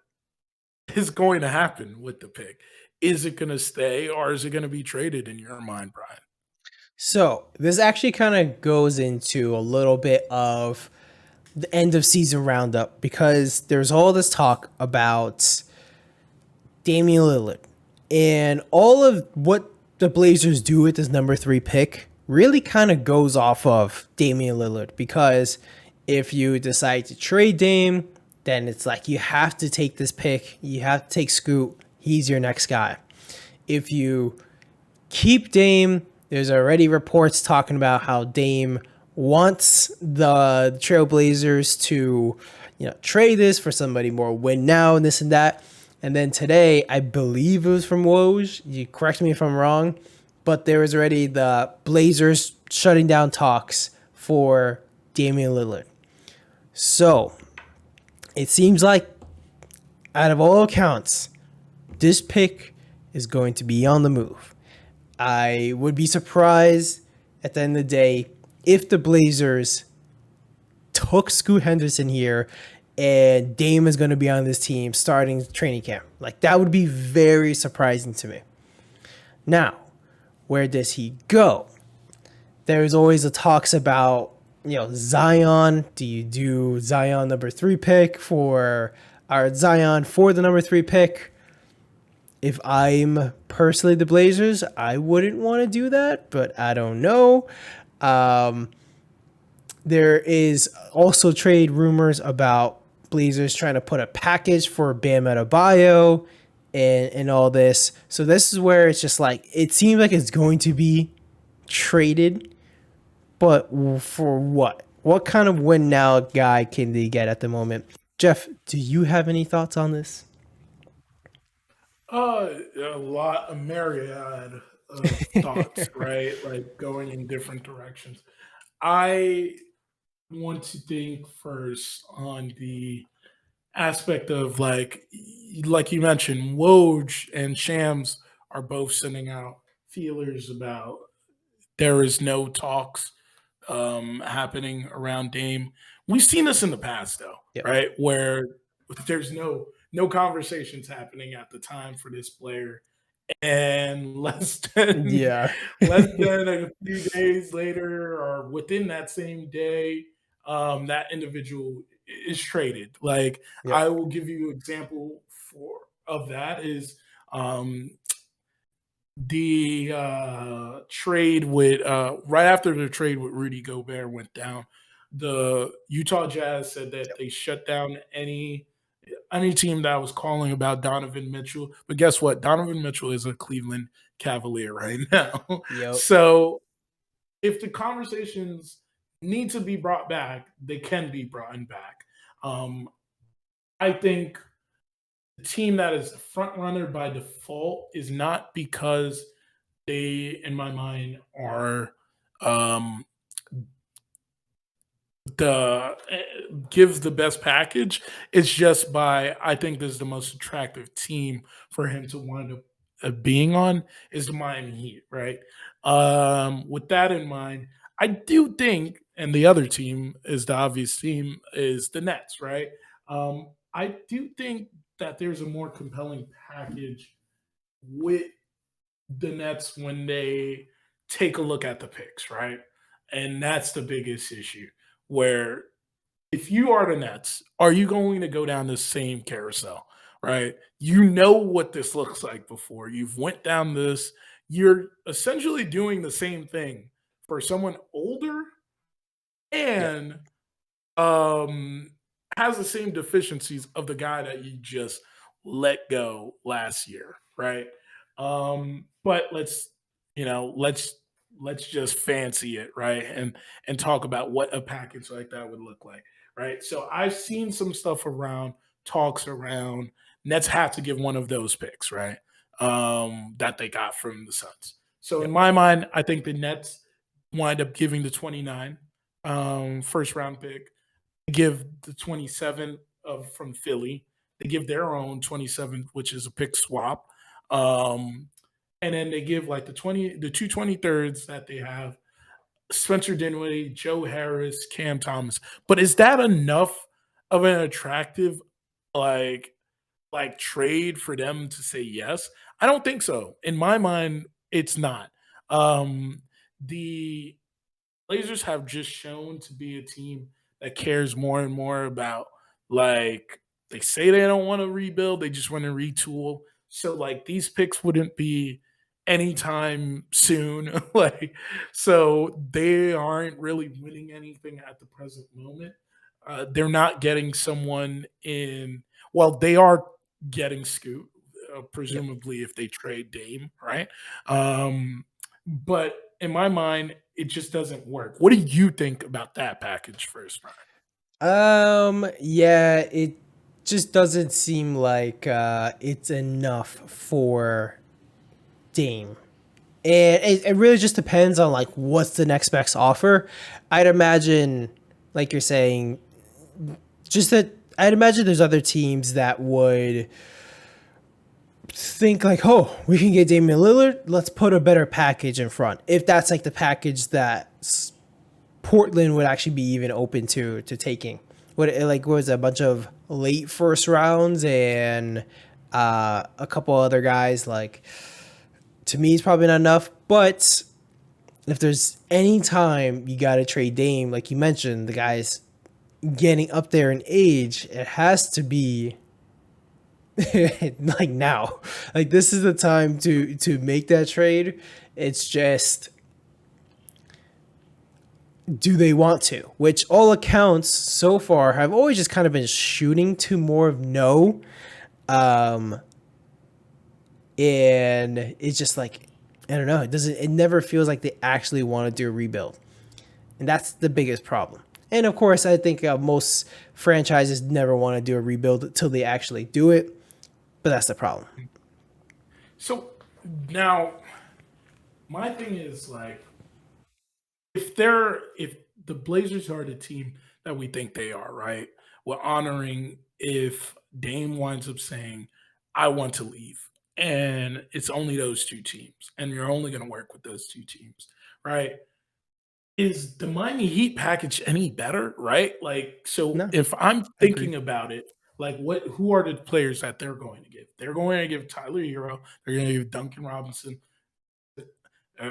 is going to happen with the pick. Is it going to stay or is it going to be traded in your mind, Brian? So this actually kind of goes into a little bit of the end of season roundup because there's all this talk about Damian Lillard and all of what the Blazers do with this number three pick really kind of goes off of Damian Lillard because if you decide to trade Dame, then it's like you have to take this pick, you have to take Scoot, he's your next guy. If you keep Dame, there's already reports talking about how Dame wants the Trailblazers to, trade this for somebody more win now and this and that. And then today, I believe it was from Woj. You correct me if I'm wrong, but there was already the Blazers shutting down talks for Damian Lillard. So it seems like, out of all accounts, this pick is going to be on the move. I would be surprised at the end of the day if the Blazers took Scoot Henderson here and Dame is going to be on this team starting training camp. Like, that would be very surprising to me. Now, where does he go? There's always the talks about, Zion. Do you do Zion number three pick or Zion for the number three pick? If I'm personally the Blazers, I wouldn't want to do that, but I don't know. There is also trade rumors about Blazers trying to put a package for Bam Adebayo and all this. So this is where it's just like, it seems like it's going to be traded, but for what? What kind of win now guy can they get at the moment? Jeff, do you have any thoughts on this? A lot, a myriad of thoughts, right? Like going in different directions. I want to think first on the aspect of like you mentioned, Woj and Shams are both sending out feelers about there is no talks happening around Dame. We've seen this in the past though, Yep. right? Where there's no conversations happening at the time for this player, and Yeah. less than a few days later, or within that same day, that individual is traded. Like Yep. I will give you an example for of that is um, the trade with right after the trade with Rudy Gobert went down, the Utah Jazz said that Yep. they shut down any team that was calling about Donovan Mitchell. But guess what? Donovan Mitchell is a Cleveland Cavalier right now. Yep. So if the conversations need to be brought back, they can be brought back. Um, I think the team that is the front runner by default is not because they, in my mind, are um, the gives the best package. It's just by I think this is the most attractive team for him to wind up being on is the Miami Heat, right? With that in mind, I do think, and the other team is the obvious team is the Nets, right? I do think that there's a more compelling package with the Nets when they take a look at the picks, right? And that's the biggest issue. Where if you are the Nets, are you going to go down the same carousel, right? You know what this looks like before. You've went down this. You're essentially doing the same thing for someone older Yep. and um has the same deficiencies of the guy that you just let go last year, right? But let's just fancy it, right? And talk about what a package like that would look like, right? So I've seen some stuff around, talks around. Nets have to give one of those picks, right? That they got from the Suns. So in Yep. my mind, I think the Nets wind up giving the 29 first round pick. They give the 27 of from Philly. They give their own 27, which is a pick swap. Um, and then they give like the two 23rds that they have Spencer Dinwiddie, Joe Harris, Cam Thomas. But is that enough of an attractive like trade for them to say yes? I don't think so. In my mind, it's not. The Blazers have just shown to be a team that cares more and more about like they say they don't want to rebuild, they just want to retool. So like these picks wouldn't be anytime soon. Like so they aren't really winning anything at the present moment. They're not getting someone in. Well, they are getting Scoot, Yep. presumably if they trade Dame, right? But in my mind, it just doesn't work. What do you think about that package first, Brian? Yeah, it just doesn't seem like it's enough for Dame. And it really just depends on like what's the next best offer. I'd imagine, like you're saying, just that I'd imagine there's other teams that would think like, oh, we can get Damian Lillard. Let's put a better package in front. If that's like the package that Portland would actually be even open to taking. What was it, a bunch of late first rounds and a couple other guys. Like to me, it's probably not enough. But if there's any time you got to trade Dame, like you mentioned, the guy's getting up there in age, it has to be like now. Like this is the time to make that trade. It's just, do they want to? Which all accounts so far have always just kind of been shooting to more of no. Um, and it's just like, I don't know. It never feels like they actually want to do a rebuild. And that's the biggest problem. And of course, I think most franchises never want to do a rebuild until they actually do it. But that's the problem. So now my thing is like if the Blazers are the team that we think they are, right? We're honoring if Dame winds up saying, I want to leave. And it's only those two teams. And you're only going to work with those two teams, right? Is the Miami Heat package any better, right? Like, so No, if I'm I agree. thinking about it, like who are the players that they're going to give? They're going to give Tyler Hero, they're going to give Duncan Robinson. Uh,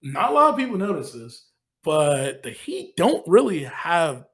Not a lot of people notice this, but the Heat don't really have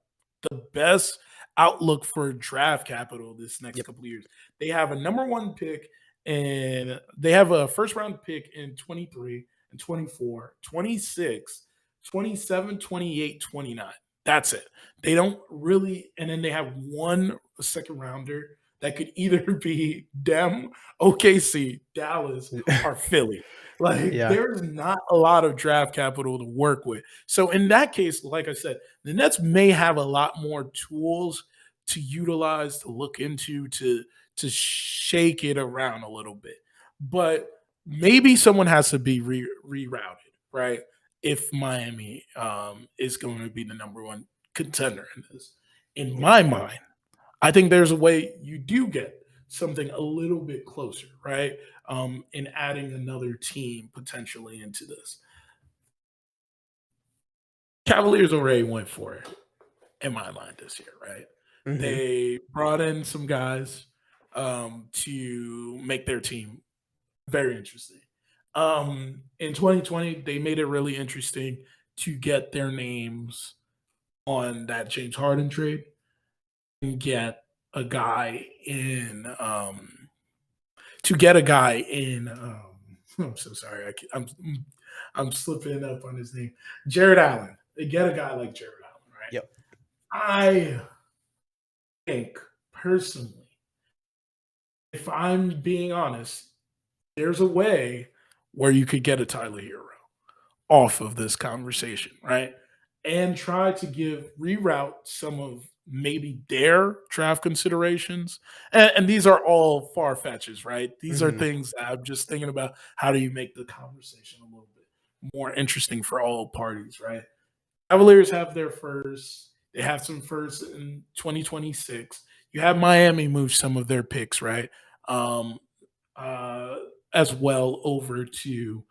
the best outlook for draft capital this next Yep. couple of years. They have a number one pick and they have a first round pick in 23 and 24, 26, 27, 28, 29. That's it. They don't really, and then they have one second rounder that could either be them, OKC, Dallas, or Philly. Like Yeah. there's not a lot of draft capital to work with. So in that case, like I said, the Nets may have a lot more tools to utilize, to look into, to shake it around a little bit. But maybe someone has to be rerouted, right? If Miami is going to be the number one contender in this. In Yep. my mind, I think there's a way you do get something a little bit closer, right? In adding another team potentially into this. Cavaliers already went for it in my mind this year, right? Mm-hmm. They brought in some guys to make their team very interesting. In 2020, they made it really interesting to get their names on that James Harden trade and get a guy in to get a guy in I'm so sorry. I'm slipping up on his name. Jared Allen. They get a guy like Jared Allen, right? Yep. I think personally, if I'm being honest, there's a way where you could get a Tyler Hero off of this conversation, right? And try to reroute some of maybe their draft considerations. And these are all far fetches, right? These are Hmm. things that I'm just thinking about. How do you make the conversation a little bit more interesting for all parties, right? Cavaliers have their first. They have some first in 2026. You have Miami move some of their picks, right? Um, uh, as well over to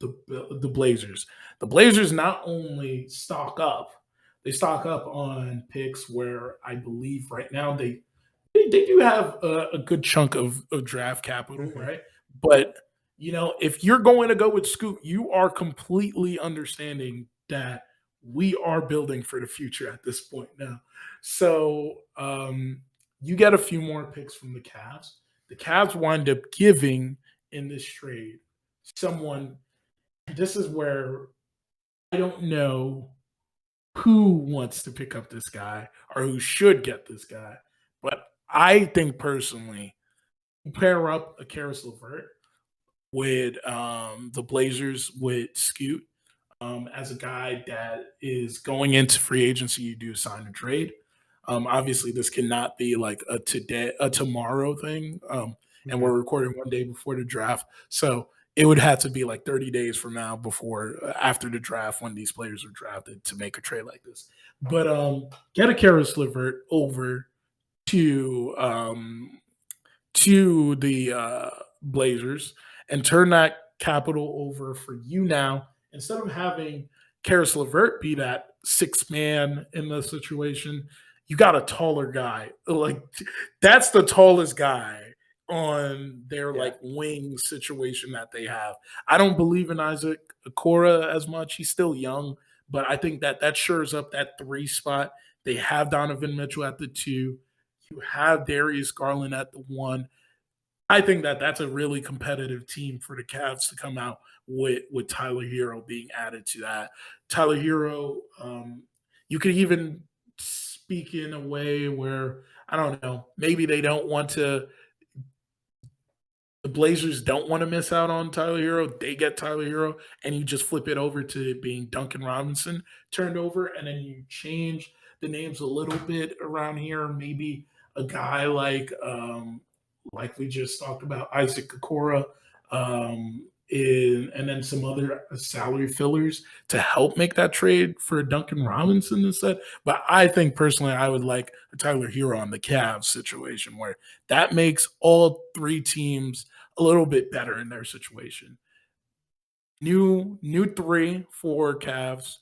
the Blazers. The Blazers not only they stock up on picks where I believe right now they do have a good chunk of draft capital, Hmm. right? But if you're going to go with Scoot, you are completely understanding that we are building for the future at this point now. So you get a few more picks from the Cavs. The Cavs wind up giving in this trade someone. This is where I don't know who wants to pick up this guy or who should get this guy, but I think personally, pair up a Karis LeVert with the Blazers with Scoot as a guy that is going into free agency. You do sign a trade. Obviously, this cannot be like a tomorrow thing, and Hmm. we're recording one day before the draft, so it would have to be like 30 days from now before after the draft when these players are drafted to make a trade like this. But get a Karis LeVert over to the Blazers and turn that capital over for you now instead of having Karis LeVert be that six man in the situation. You got a taller guy. Like that's the tallest guy on their Yeah. like wing situation that they have. I don't believe in Isaac Okora as much. He's still young, but I think that shores up that three spot. They have Donovan Mitchell at the two. You have Darius Garland at the one. I think that that's a really competitive team for the Cavs to come out with Tyler Hero being added to that. Tyler Hero, you could even speak in a way where I don't know, maybe they don't want to the Blazers don't want to miss out on Tyler Hero. They get Tyler Hero, and you just flip it over to it being Duncan Robinson turned over, and then you change the names a little bit around here. Maybe a guy like we just talked about, Isaac Okora, and then some other salary fillers to help make that trade for Duncan Robinson instead. But I think personally, I would like a Tyler Hero on the Cavs situation where that makes all three teams a little bit better in their situation. New three for Cavs,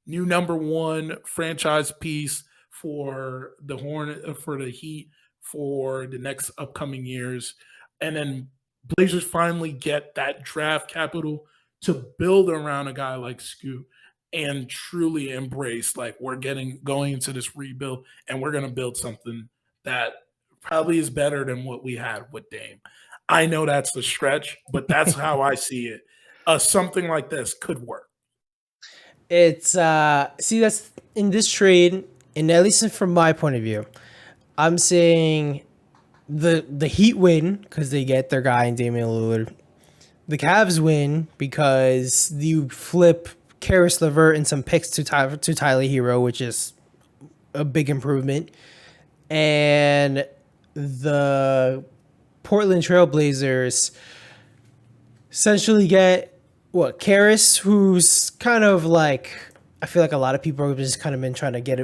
new number one franchise piece for the Hornet for the Heat for the next upcoming years, and then Blazers finally get that draft capital to build around a guy like Scoot and truly embrace like we're getting going into this rebuild and we're going to build something that probably is better than what we had with Dame. I know that's a stretch, but that's how I see it. Something like this could work. It's see, that's in this trade, and at least from my point of view, I'm saying the Heat win because they get their guy in Damian Lillard. The Cavs win because you flip Karis LeVert and some picks to Tyler Hero, which is a big improvement. And the Portland Trailblazers essentially get what Karis, who's kind of like, I feel like a lot of people have just kind of been trying to get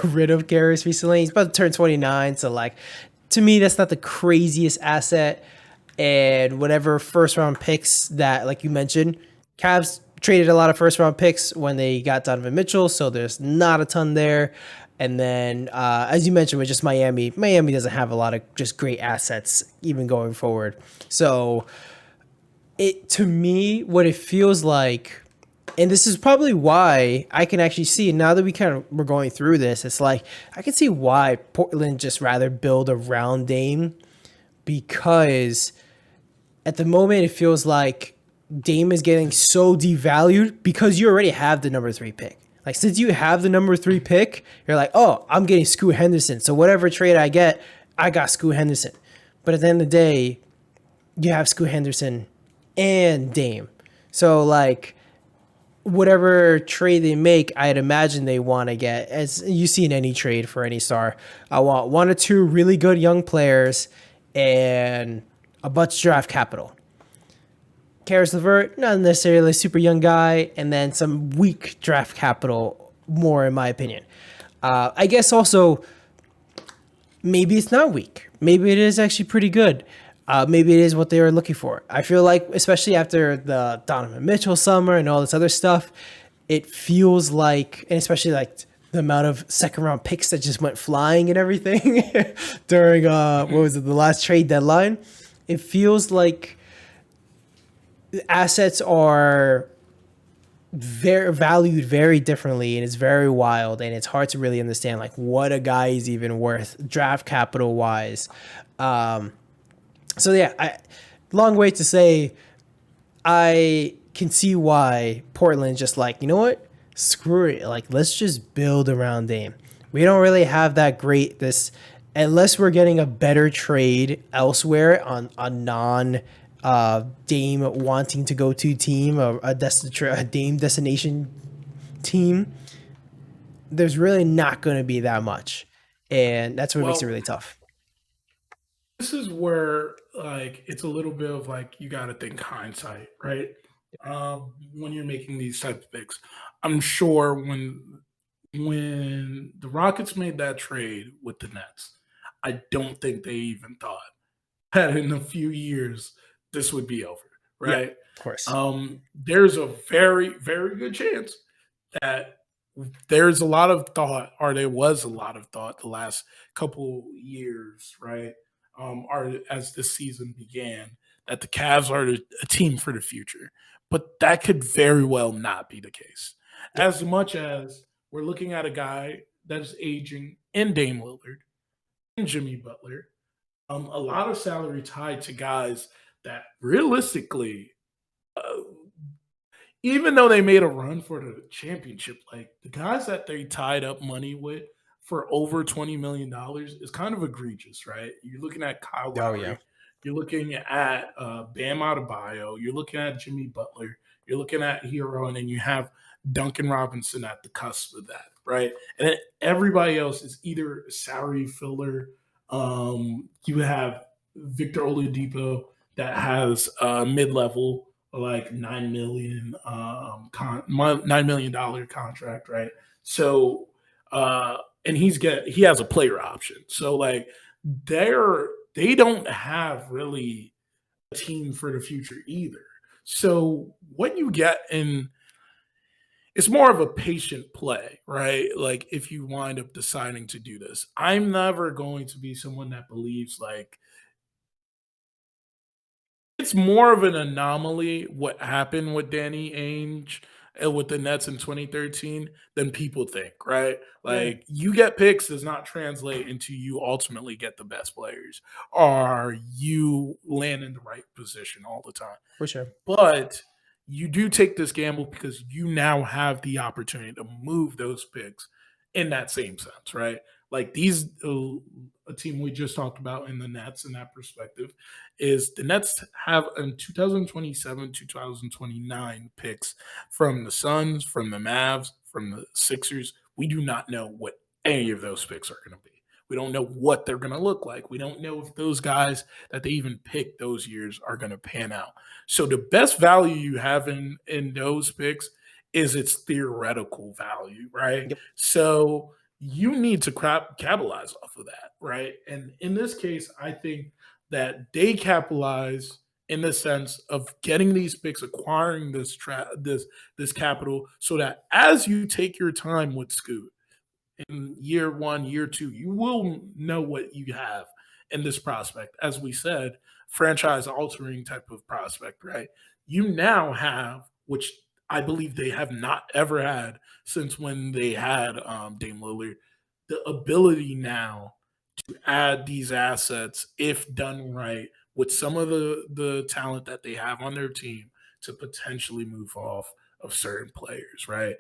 rid of Karis recently. He's about to turn 29, so like to me that's not the craziest asset. And whatever first round picks that, like you mentioned, Cavs traded a lot of first round picks when they got Donovan Mitchell, so there's not a ton there. And then, as you mentioned, with just Miami doesn't have a lot of just great assets even going forward. So It to me, what it feels like, and this is probably why I can actually see now that we're going through this. It's like I can see why Portland just rather build around Dame, because at the moment it feels like Dame is getting so devalued because you already have the number 3 pick. Like, since you have the number 3 pick, you're like, oh, I'm getting Scoot Henderson. So whatever trade I get, I got Scoot Henderson. But at the end of the day, you have Scoot Henderson and Dame. So like whatever trade they make, I'd imagine they want to get, as you see in any trade for any star, I want 1 or 2 really good young players and a bunch of draft capital. Karis LeVert, not necessarily a super young guy, and then some weak draft capital, more in my opinion. I guess also maybe it's not weak. Maybe it is actually pretty good. Maybe it is what they were looking for. I feel like, especially after the Donovan Mitchell summer and all this other stuff, it feels like, and especially like the amount of second round picks that just went flying and everything during what was it, the last trade deadline. It feels like assets are very valued very differently, and it's very wild, and it's hard to really understand like what a guy is even worth draft capital wise. So yeah, long way to say I can see why Portland's just like, you know what, screw it, like let's just build around Dame. We don't really have that great this, unless we're getting a better trade elsewhere on a non Dame wanting to go to team, a Dame destination team. There's really not going to be that much, and that's what makes it Well, really tough. this is where like it's a little bit of like you got to think hindsight, right? When you're making these type of picks, I'm sure when the Rockets made that trade with the Nets, I don't think they even thought that in a few years this would be over, Yeah, right? of course. There's a very very good chance that there's a lot of thought, or there was a lot of thought the last couple years, right? Or as this season began, that the Cavs are a team for the future. But that could very well not be the case. Yep. As much as we're looking at a guy that is aging in Dame Lillard and Jimmy Butler, a lot of salary tied to guys that realistically uh, even though they made a run for the championship, like the guys that they tied up money with for over $20 million is kind of egregious, right? You're looking at Kyle Oh yeah, Lowry, you're looking at Bam Adebayo, you're looking at Jimmy Butler, you're looking at Hero, and then you have Duncan Robinson at the cusp of that, right? And then everybody else is either salary filler. You have Victor Oladipo that has mid-level like 9 million $9 million contract, right? So and he has a player option. So like they don't have really a team for the future either. So what you get in it's more of a patient play, right? Like if you wind up deciding to do this. I'm never going to be someone that believes like it's more of an anomaly what happened with Danny Ainge and with the Nets in 2013 than people think, right? yeah, Like you get picks does not translate into you ultimately get the best players or you land in the right position all the time. for sure. But you do take this gamble because you now have the opportunity to move those picks in that same sense, right? Like these, a team we just talked about in the Nets in that perspective is the Nets have in 2027, 2029 picks from the Suns, from the Mavs, from the Sixers. We do not know what any of those picks are going to be. We don't know what they're going to look like. We don't know if those guys that they even picked those years are going to pan out. So the best value you have in those picks is its theoretical value, right? Yep. So you need to capitalize off of that, right? And in this case, I think that they capitalize in the sense of getting these picks, acquiring this capital, so that as you take your time with Scoot in year one, year two, you will know what you have in this prospect, as we said, franchise altering type of prospect, right? You now have, which I believe they have not ever had since when they had Dame Lillard, the ability now to add these assets if done right with some of the talent that they have on their team to potentially move off of certain players, right?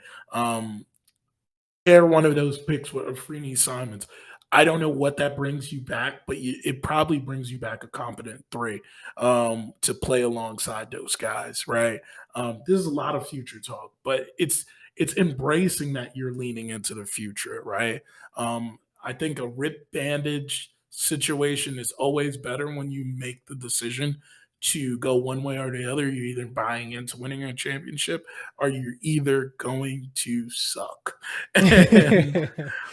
Share one of those picks with Afrini Simons. I don't know what that brings you back, but it probably brings you back a competent three to play alongside those guys, right? There's a lot of future talk, but it's embracing that you're leaning into the future, right? I think a rip bandage situation is always better when you make the decision to go one way or the other. You're either buying into winning a championship or you're either going to suck. And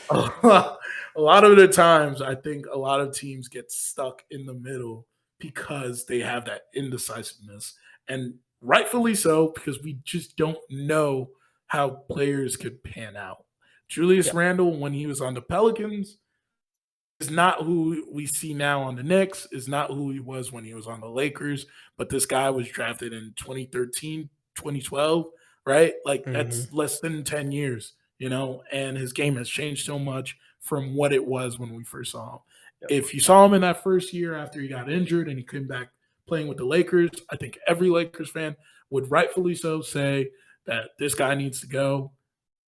a lot of the times, I think a lot of teams get stuck in the middle because they have that indecisiveness. And rightfully so, because we just don't know how players could pan out. Julius Yeah. Randle, when he was on the Pelicans, is not who we see now on the Knicks, is not who he was when he was on the Lakers, but this guy was drafted in 2013, 2012, right? Like Hmm. that's less than 10 years, and his game has changed so much from what it was when we first saw him. Yep. If you saw him in that first year after he got injured and he came back playing with the Lakers, I think every Lakers fan would rightfully so say that this guy needs to go.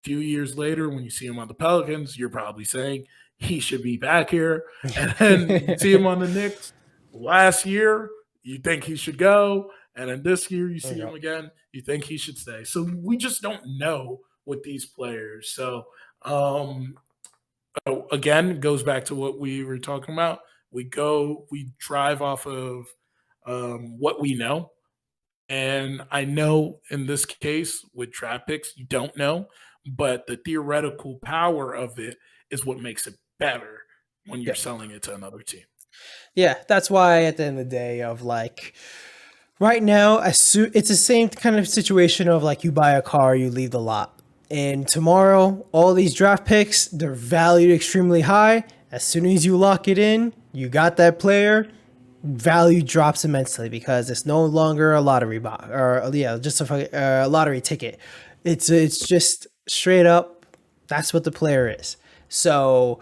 Few years later, when you see him on the Pelicans, you're probably saying he should be back here. And then you see him on the Knicks last year, you think he should go. And then this year, you see him Yep. again, you think he should stay. So we just don't know with these players. So, um, again, goes back to what we were talking about. We drive off of what we know, and I know in this case with draft picks, you don't know, but the theoretical power of it is what makes it better when you're Yeah. selling it to another team. Yeah, that's why at the end of the day of right now, it's the same kind of situation of like you buy a car, you leave the lot. And tomorrow, all these draft picks, they're valued extremely high. As soon as you lock it in, you got that player, value drops immensely because it's no longer a lottery box or yeah, just a lottery ticket. It's just straight up. That's what the player is. So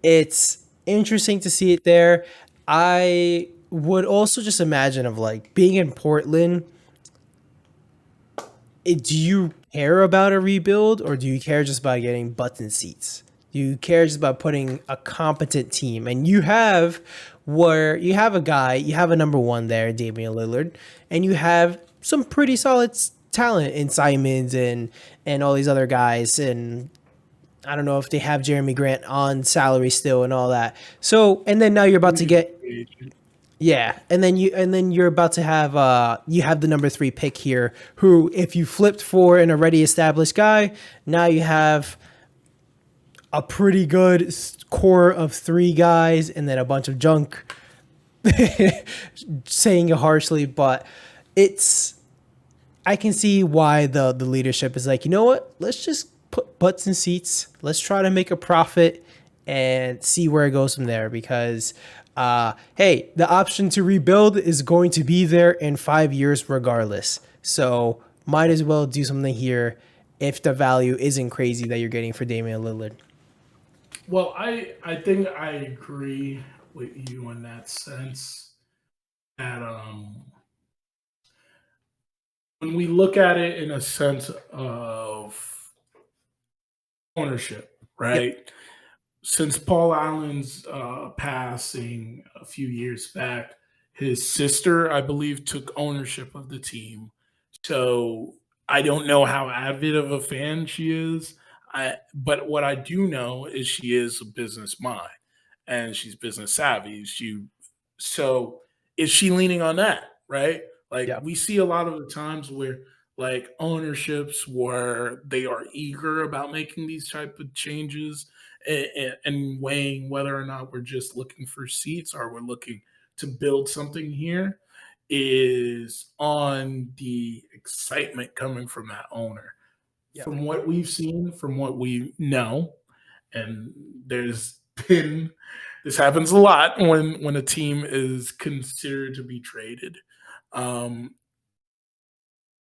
it's interesting to see it there. I would also just imagine of like being in Portland. Do you care about a rebuild or do you care just about getting butts in seats? Do you care just about putting a competent team? And you have where you have a guy, you have a number one there, Damian Lillard, and you have some pretty solid talent in Simons and all these other guys. And I don't know if they have Jeremy Grant on salary still and all that. So and then now you're about to get yeah, and then you're about to have you have the number 3 pick here, who if you flipped for an already established guy, now you have a pretty good core of 3 guys and then a bunch of junk. Saying it harshly, but it's I can see why the leadership is like, you know what? Let's just put butts in seats. Let's try to make a profit and see where it goes from there. Because, hey, the option to rebuild is going to be there in 5 years regardless. So might as well do something here if the value isn't crazy that you're getting for Damian Lillard. Well, I think I agree with you in that sense that when we look at it in a sense of ownership, Yep. right? Since Paul Allen's passing a few years back, his sister, I believe, took ownership of the team. So I don't know how avid of a fan she is. But what I do know is she is a business mind and she's business savvy. So is she leaning on that, right? Like Yeah. we see a lot of the times where like ownerships where they are eager about making these type of changes and weighing whether or not we're just looking for seats or we're looking to build something here is on the excitement coming from that owner. Yep. From what we've seen, from what we know, and there's been This happens a lot when a team is considered to be traded. Um,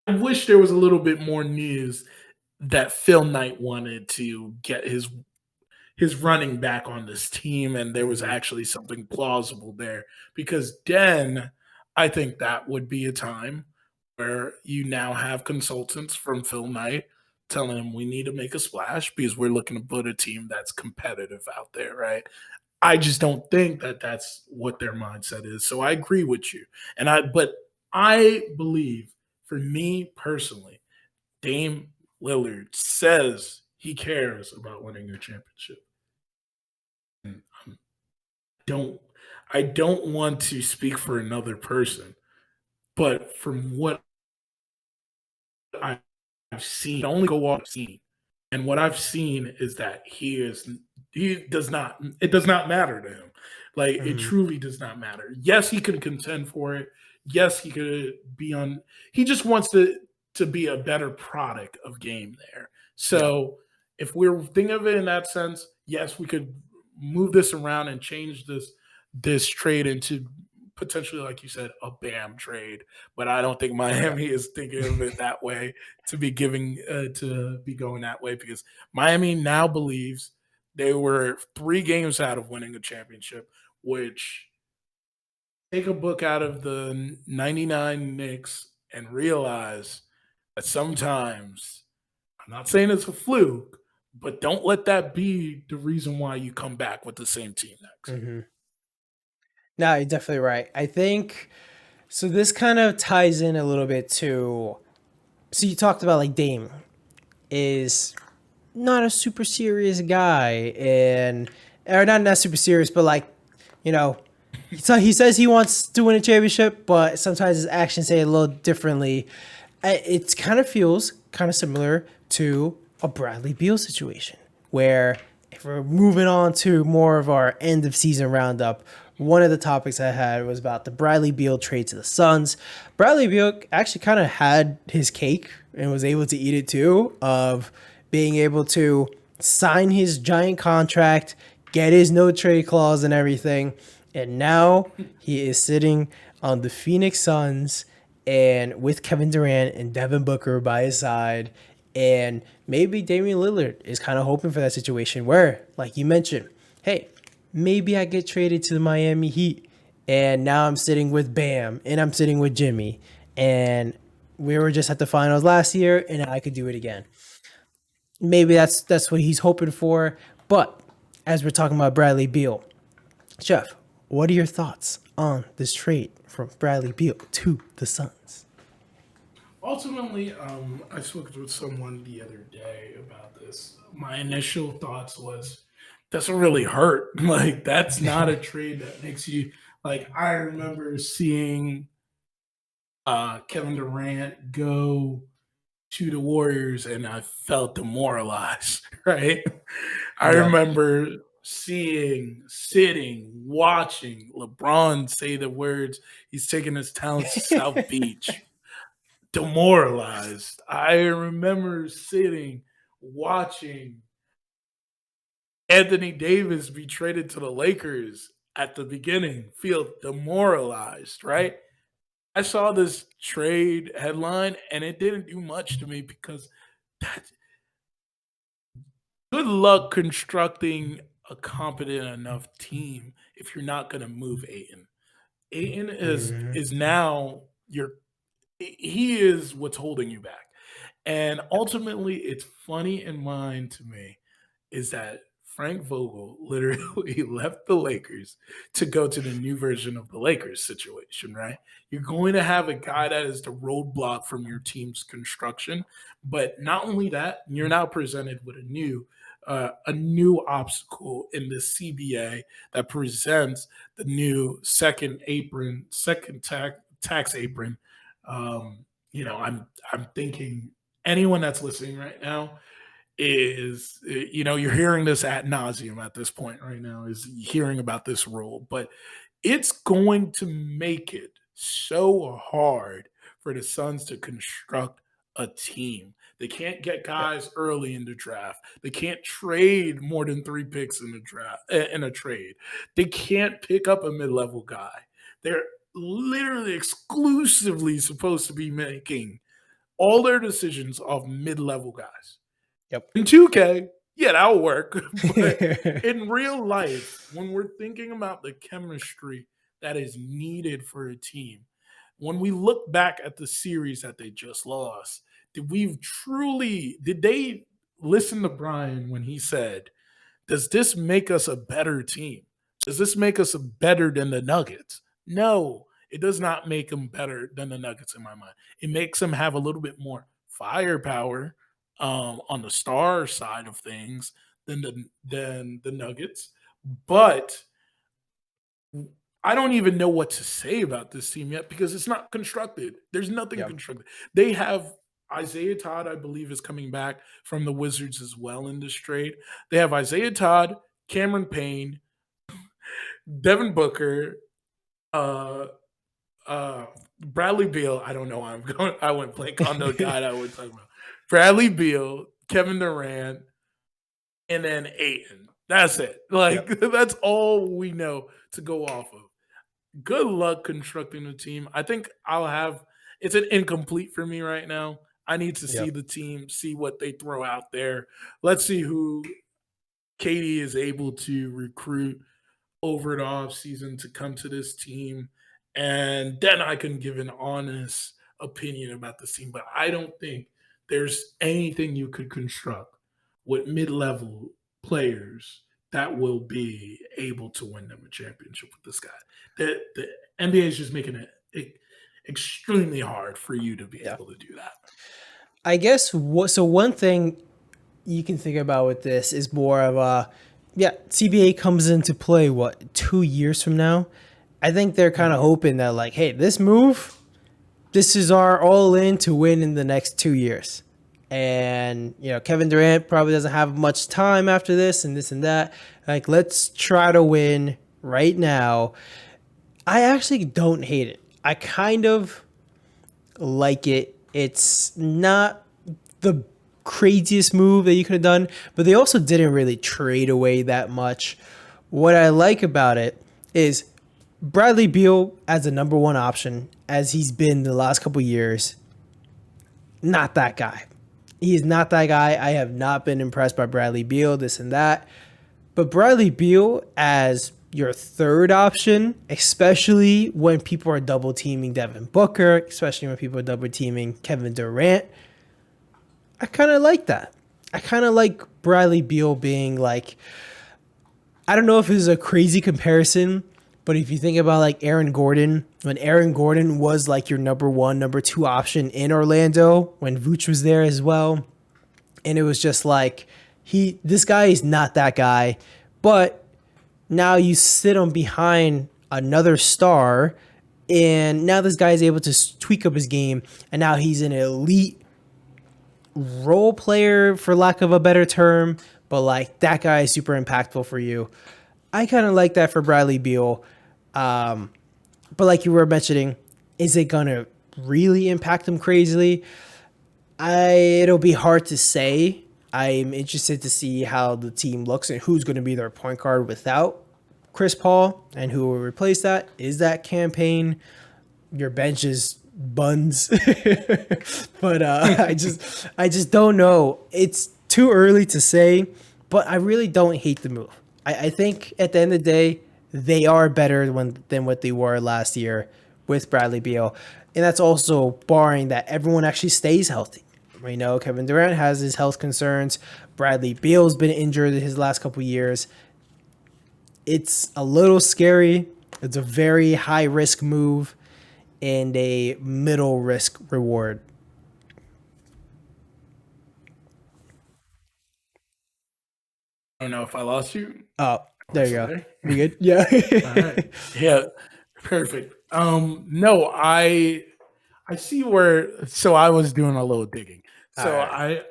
I wish there was a little bit more news that Phil Knight wanted to get his running back on this team, and there was Mhm. actually something plausible there. Because then I think that would be a time where you now have consultants from Phil Knight telling him we need to make a splash because we're looking to put a team that's competitive out there, right? I just don't think that that's what their mindset is. So I agree with you, but I believe, for me personally, Dame Lillard says he cares about winning a championship. And don't I don't want to speak for another person, but from what I've seen, only go off seen, and what I've seen is that he does not. It does not matter to him. Like it Mhm. truly does not matter. Yes, he can contend for it. Yes, he could be on. He just wants to be a better product of game there. Yep. So if we're thinking of it in that sense, yes, we could move this around and change this trade into potentially, like you said, a BAM trade. But I don't think Yeah. Miami is thinking of it that way to be going that way because Miami now believes they were 3 games out of winning a championship, which take a book out of the 99 Knicks and realize that sometimes, I'm not saying it's a fluke, but don't let that be the reason why you come back with the same team next year. Mhm. No, you're definitely right. I think so. This kind of ties in a little bit to. So you talked about like Dame is not a super serious guy, and or not super serious, but like you know, so he says he wants to win a championship, but sometimes his actions say it a little differently. It kind of feels kind of similar to a Bradley Beal situation, where if we're moving on to more of our end of season roundup, one of the topics I had was about the Bradley Beal trade to the Suns. Bradley Beal actually kind of had his cake and was able to eat it too, of being able to sign his giant contract, get his no trade clause and everything. And now he is sitting on the Phoenix Suns and with Kevin Durant and Devin Booker by his side. And maybe Damian Lillard is kind of hoping for that situation where, like you mentioned, hey, maybe I get traded to the Miami Heat. And now I'm sitting with Bam and I'm sitting with Jimmy. And we were just at the finals last year and I could do it again. Maybe that's what he's hoping for. But as we're talking about Bradley Beal, Jeff, what are your thoughts on this trade from Bradley Beal to the Suns? Ultimately, I spoke with someone the other day about this. My initial thoughts was doesn't really hurt. Like that's not a trade that makes you like. I remember seeing Kevin Durant go to the Warriors, and I felt demoralized. Right? I Yep. remember seeing, sitting, watching LeBron say the words. He's taking his talents to South Beach, demoralized. I remember sitting, watching Anthony Davis be traded to the Lakers at the beginning, feel demoralized, right? I saw this trade headline and it didn't do much to me because that's good luck constructing a competent enough team if you're not going to move Aiton. Aiton Mhm. is now your he is what's holding you back. And ultimately, it's funny in mind to me is that Frank Vogel literally left the Lakers to go to the new version of the Lakers situation, right? You're going to have a guy that is the roadblock from your team's construction, but not only that, you're now presented with a new obstacle in the CBA that presents the new second tax apron. I'm thinking anyone that's listening right now is you're hearing this ad nauseum at this point right now is hearing about this rule, but it's going to make it so hard for the Suns to construct a team. They can't get Yep. guys early in the draft. They can't trade more than 3 picks in the draft in a trade. They can't pick up a mid-level guy. They're literally exclusively supposed to be making all their decisions off mid-level guys. Yep. In 2K, yeah, that'll work. But in real life, when we're thinking about the chemistry that is needed for a team, when we look back at the series that they just lost, did they listen to Brian when he said, does this make us a better team? Does this make us better than the Nuggets? No, it does not make them better than the Nuggets in my mind. It makes them have a little bit more firepower on the star side of things than the Nuggets. But I don't even know what to say about this team yet because it's not constructed. There's nothing Yep. constructed. They have Isaiah Todd, I believe, is coming back from the Wizards as well in this trade. They have Isaiah Todd, Cameron Payne, Devin Booker, uh, Bradley Beal. I don't know why I'm going. I went blank on the guy that we're talking about. Bradley Beal, Kevin Durant, and then Ayton. That's it. Like Yep. that's all we know to go off of. Good luck constructing a team. I think it's an incomplete for me right now. I need to see Yep. the team, see what they throw out there. Let's see who Katie is able to recruit over the off season to come to this team. And then I can give an honest opinion about this team. But I don't think there's anything you could construct with mid-level players that will be able to win them a championship with this guy. The NBA is just making it extremely hard for you to be Yeah. able to do that. I guess so one thing you can think about with this is more of CBA comes into play 2 years from now. I think they're kind of hoping that like, hey, this is our all in to win in the next 2 years. And Kevin Durant probably doesn't have much time after this and this and that. Like, let's try to win right now. I actually don't hate it. I kind of like it. It's not the craziest move that you could have done, but they also didn't really trade away that much. What I like about it is Bradley Beal as a number one option, as he's been the last couple years. Not that guy. He is not that guy. I have not been impressed by Bradley Beal, this and that. But Bradley Beal as your third option, especially when people are double teaming Devin Booker, especially when people are double teaming Kevin Durant, I kind of like that. I kind of like Bradley Beal being like, I don't know if it's a crazy comparison, but if you think about like Aaron Gordon, when Aaron Gordon was like your number one, number two option in Orlando, when Vooch was there as well, and it was just like, this guy is not that guy, but now you sit on behind another star, and now this guy is able to tweak up his game, and now he's an elite role player, for lack of a better term, but like that guy is super impactful for you. I kind of like that for Bradley Beal. But like you were mentioning, is it going to really impact him crazily? It'll be hard to say. I'm interested to see how the team looks and who's going to be their point guard without Chris Paul and who will replace that. Is that campaign? Your bench is buns. But I just don't know. It's too early to say, but I really don't hate the move. I think at the end of the day, they are better than what they were last year with Bradley Beal. And that's also barring that everyone actually stays healthy. We know Kevin Durant has his health concerns. Bradley Beal's been injured his last couple years. It's a little scary. It's a very high risk move and a middle risk reward. I don't know if I lost you. Oh, there you go. Sorry. We good? Yeah. All right. Yeah. Perfect. No, I see where. So I was doing a little digging. All So right.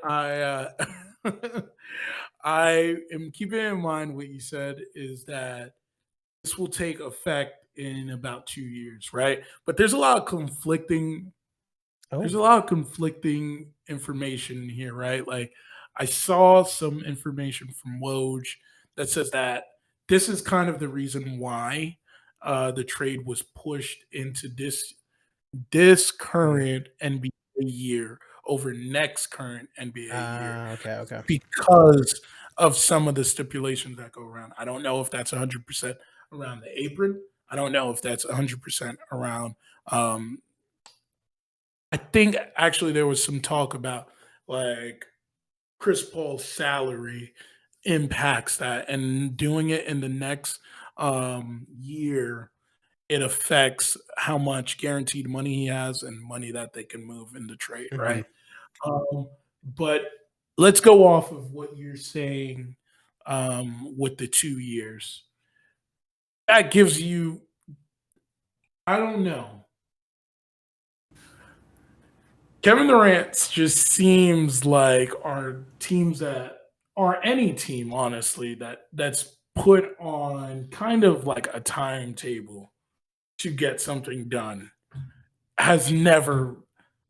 I am keeping in mind what you said is that this will take effect in about 2 years, right? But there's a lot of conflicting Oh. there's a lot of conflicting information here, right? Like I saw some information from Woj that says that this is kind of the reason why the trade was pushed into this Mm. current NBA year over next current NBA year Okay, okay. because of some of the stipulations that go around. I don't know if that's 100% around the apron. I don't know if that's 100% around. I think actually there was some talk about like Chris Paul's salary impacts that, and doing it in the next year, it affects how much guaranteed money he has and money that they can move in the trade, Mhm. right? But let's go off of what you're saying with the 2 years. That gives you, I don't know. Kevin Durant just seems like our teams that are any team, honestly, that's put on kind of like a timetable to get something done has never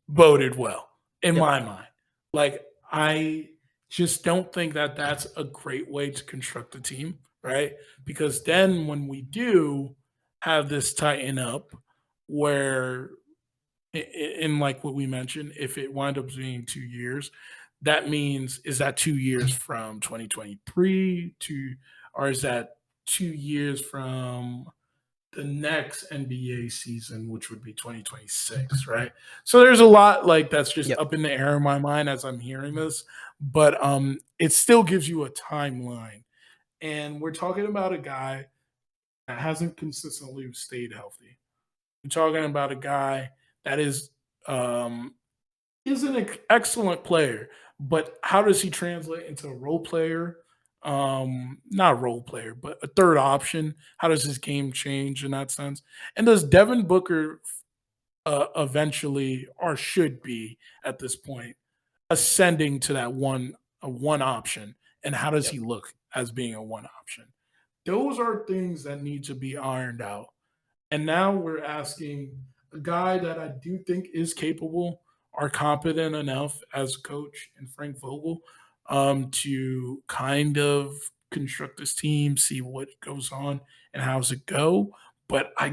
boded well in Yep. my mind. Like I just don't think that that's a great way to construct a team, right? Because then when we do have this tighten up where in like what we mentioned, if it wind up being 2 years, that means is that 2 years from 2023 to, or is that 2 years from the next NBA season, which would be 2026, right? So there's a lot like that's just Yep. up in the air in my mind as I'm hearing this, but it still gives you a timeline. And we're talking about a guy that hasn't consistently stayed healthy. We're talking about a guy that um is an excellent player, but how does he translate into a role player? Not role player, but a third option. How does his game change in that sense? And does Devin Booker eventually, or should be at this point, ascending to that one option? And how does Yep. he look as being a one option? Those are things that need to be ironed out. And now we're asking a guy that I do think is capable or competent enough as a coach and Frank Vogel to kind of construct this team, see what goes on and how's it go. But I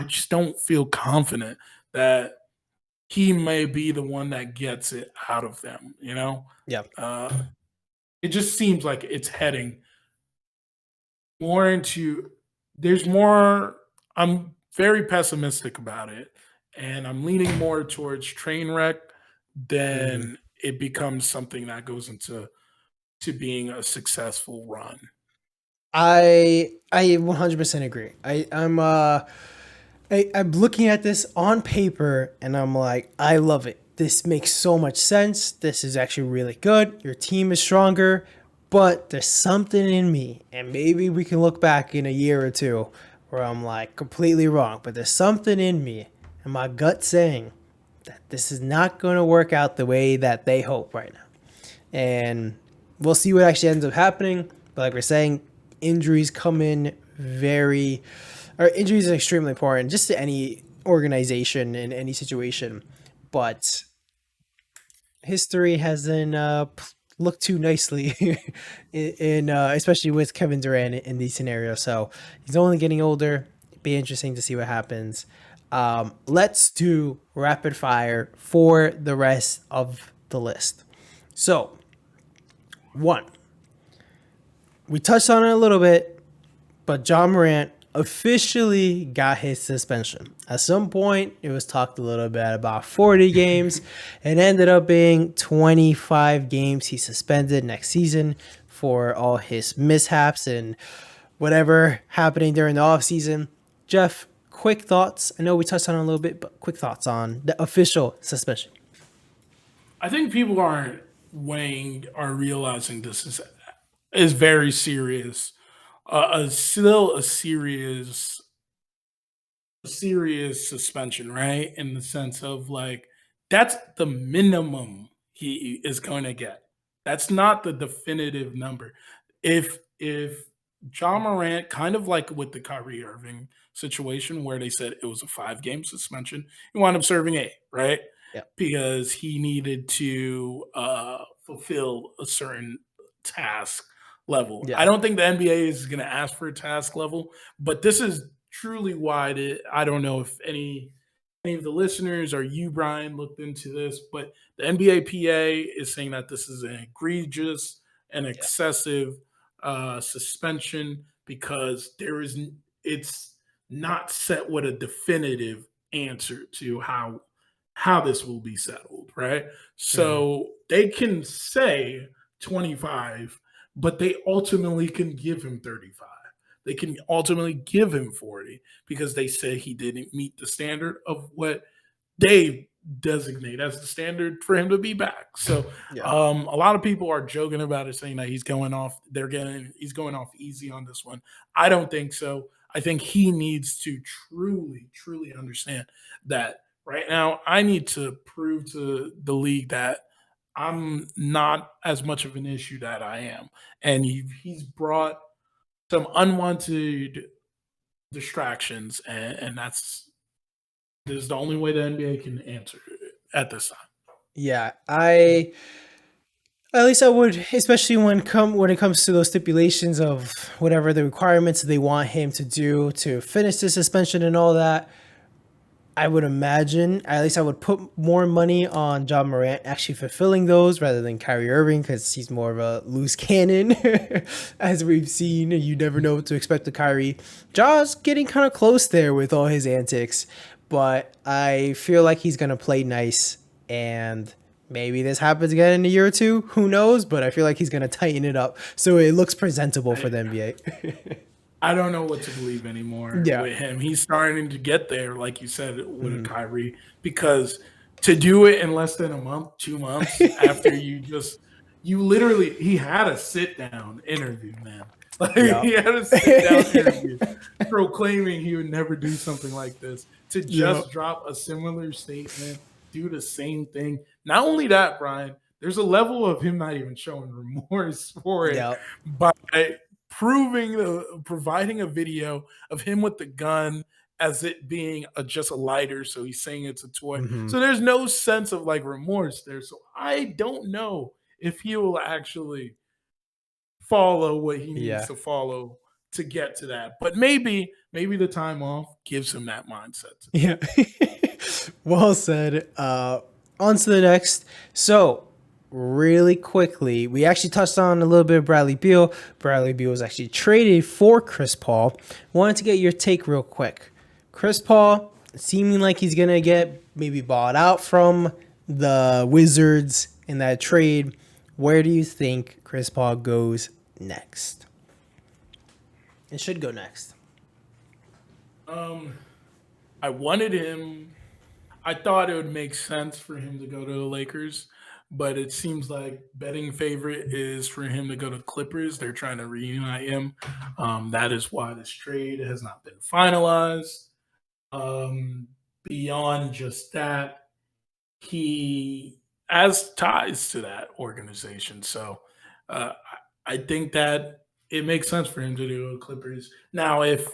just don't feel confident that he may be the one that gets it out of them, you know? Yep. Uh, it just seems like it's heading more into there's more. I'm very pessimistic about it, and I'm leaning more towards train wreck Mhm. than it becomes something that goes into to being a successful run. I 100% agree. I'm looking at this on paper and I'm like, I love it. This makes so much sense. This is actually really good. Your team is stronger, but there's something in me, and maybe we can look back in a year or two where I'm like completely wrong, but there's something in me and my gut saying that this is not going to work out the way that they hope right now. And we'll see what actually ends up happening. But like we're saying, injuries come in very, or injuries are extremely important just to any organization in any situation. But history hasn't looked too nicely especially with Kevin Durant in these scenarios. So he's only getting older. Be interesting to see what happens. Let's do rapid fire for the rest of the list. So, one, we touched on it a little bit, but John Morant officially got his suspension. At some point, it was talked a little bit about 40 games. It ended up being 25 games he suspended next season for all his mishaps and whatever happening during the offseason. Jeff, quick thoughts. I know we touched on it a little bit, but quick thoughts on the official suspension. I think people aren't weighing or realizing this is very serious. Still a serious suspension, right? In the sense of like that's the minimum he is going to get. That's not the definitive number. If John Morant, kind of like with the Kyrie Irving situation, where they said it was a 5 game suspension, he wound up serving 8, right? Yeah. because he needed to fulfill a certain task level. I Yeah. don't think the NBA is going to ask for a task level, but this is truly why I don't know if any of the listeners or you, Brian, looked into this, but the NBA PA is saying that this is an egregious and Yeah. excessive suspension because it's not set with a definitive answer to how this will be settled, right? Hmm. So they can say 25, but they ultimately can give him 35. They can ultimately give him 40 because they say he didn't meet the standard of what they designate as the standard for him to be back. So Yeah. a lot of people are joking about it, saying that he's going off. He's going off easy on this one. I don't think so. I think he needs to truly, truly understand that right now. I need to prove to the league that I'm not as much of an issue that I am, and he's brought some unwanted distractions, and that's this is the only way the NBA can answer it at this time. Yeah. I At least I would, especially when it comes to those stipulations of whatever the requirements they want him to do to finish the suspension and all that. I would imagine, at least I would put more money on John Morant actually fulfilling those rather than Kyrie Irving because he's more of a loose cannon, as we've seen. You never know what to expect of Kyrie. Ja's getting kind of close there with all his antics, but I feel like he's gonna play nice, and maybe this happens again in a year or two. Who knows? But I feel like he's gonna tighten it up so it looks presentable for I, the NBA. I don't know what to believe anymore Yeah. with him. He's starting to get there, like you said, with a Mhm. Kyrie, because to do it in less than a month, 2 months after you literally, he had a sit down interview, man. Like Yeah. he had a sit down interview proclaiming he would never do something like this. To Yeah. just drop a similar statement, do the same thing. Not only that, Brian, there's a level of him not even showing remorse for it Yeah. by providing a video of him with the gun as it being just a lighter, so he's saying it's a toy. Hmm. So there's no sense of like remorse there. So I don't know if he will actually follow what he needs Yeah. to follow to get to that. But maybe the time off gives him that mindset to do Yeah. it. Well said. On to the next. So, really quickly, we actually touched on a little bit of Bradley Beal. Bradley Beal was actually traded for Chris Paul. Wanted to get your take real quick. Chris Paul, seeming like he's going to get maybe bought out from the Wizards in that trade. Where do you think Chris Paul goes next? It should go next. Um, I wanted him. I thought it would make sense for him to go to the Lakers, but it seems like betting favorite is for him to go to Clippers. They're trying to reunite him. That is why this trade has not been finalized. Um, Beyond just that, he has ties to that organization. So I think that it makes sense for him to do Clippers. Now, if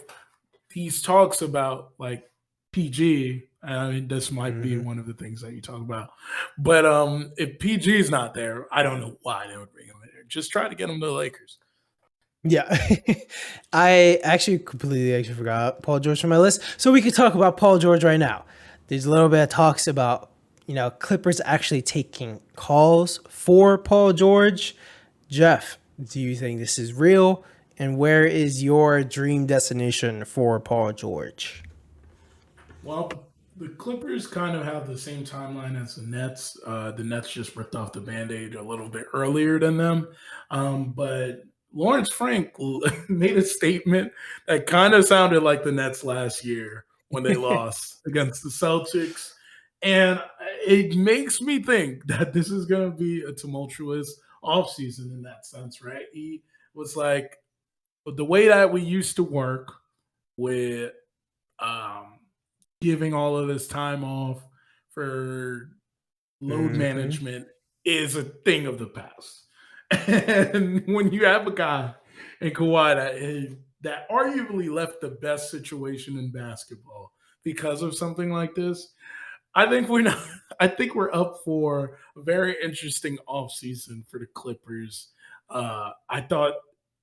these talks about like PG, I mean, this might be Mm-hmm. one of the things that you talk about. But if PG is not there, I don't know why they would bring him in there. Just try to get him to the Lakers. Yeah. I actually completely actually forgot Paul George from my list. So we could talk about Paul George right now. There's a little bit of talks about, Clippers actually taking calls for Paul George. Jeff, do you think this is real? And where is your dream destination for Paul George? Well, the Clippers kind of have the same timeline as the Nets. The Nets just ripped off the Band-Aid a little bit earlier than them. But Lawrence Frank made a statement that kind of sounded like the Nets last year when they lost against the Celtics. And it makes me think that this is going to be a tumultuous offseason in that sense, right? He was like, the way that we used to work with um, giving all of this time off for load Mm-hmm. management is a thing of the past. And when you have a guy in Kawhi that arguably left the best situation in basketball because of something like this, I think we're not. I think we're up for a very interesting offseason for the Clippers. I thought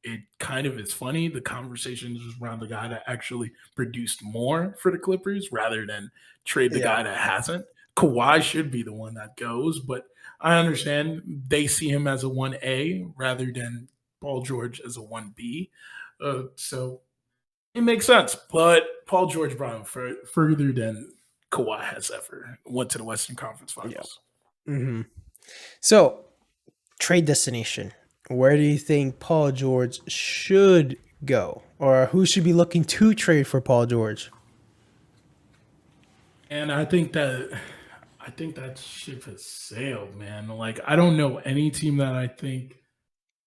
it kind of is funny the conversations around the guy that actually produced more for the Clippers rather than trade the Yeah. guy that hasn't. Kawhi should be the one that goes, but I understand they see him as a 1A rather than Paul George as a 1B. So it makes sense, but Paul George brought him further than Kawhi has ever went to the Western Conference Yeah. Finals. Hmm. So, trade destination. Where do you think Paul George should go? Or who should be looking to trade for Paul George? And I think that ship has sailed, man. Like I don't know any team that I think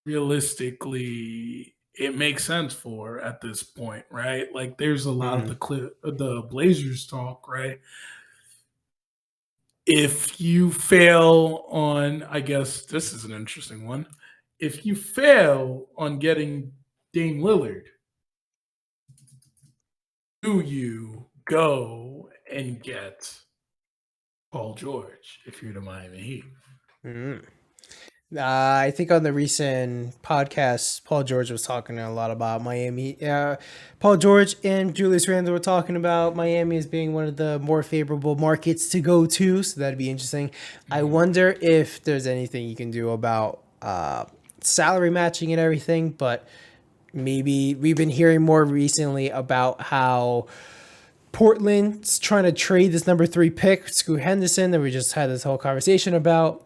realistically it makes sense for at this point, right? Like there's a lot of Hmm. the Blazers talk, right? If you fail on, I guess this is an interesting one. If you fail on getting Dame Lillard, do you go and get Paul George if you're the Miami Heat? Mm. I think on the recent podcast, Paul George was talking a lot about Miami. Paul George and Julius Randle were talking about Miami as being one of the more favorable markets to go to. So that'd be interesting. I Mhm. wonder if there's anything you can do about salary matching and everything. But maybe we've been hearing more recently about how Portland's trying to trade this number 3 pick, Scoot Henderson, that we just had this whole conversation about.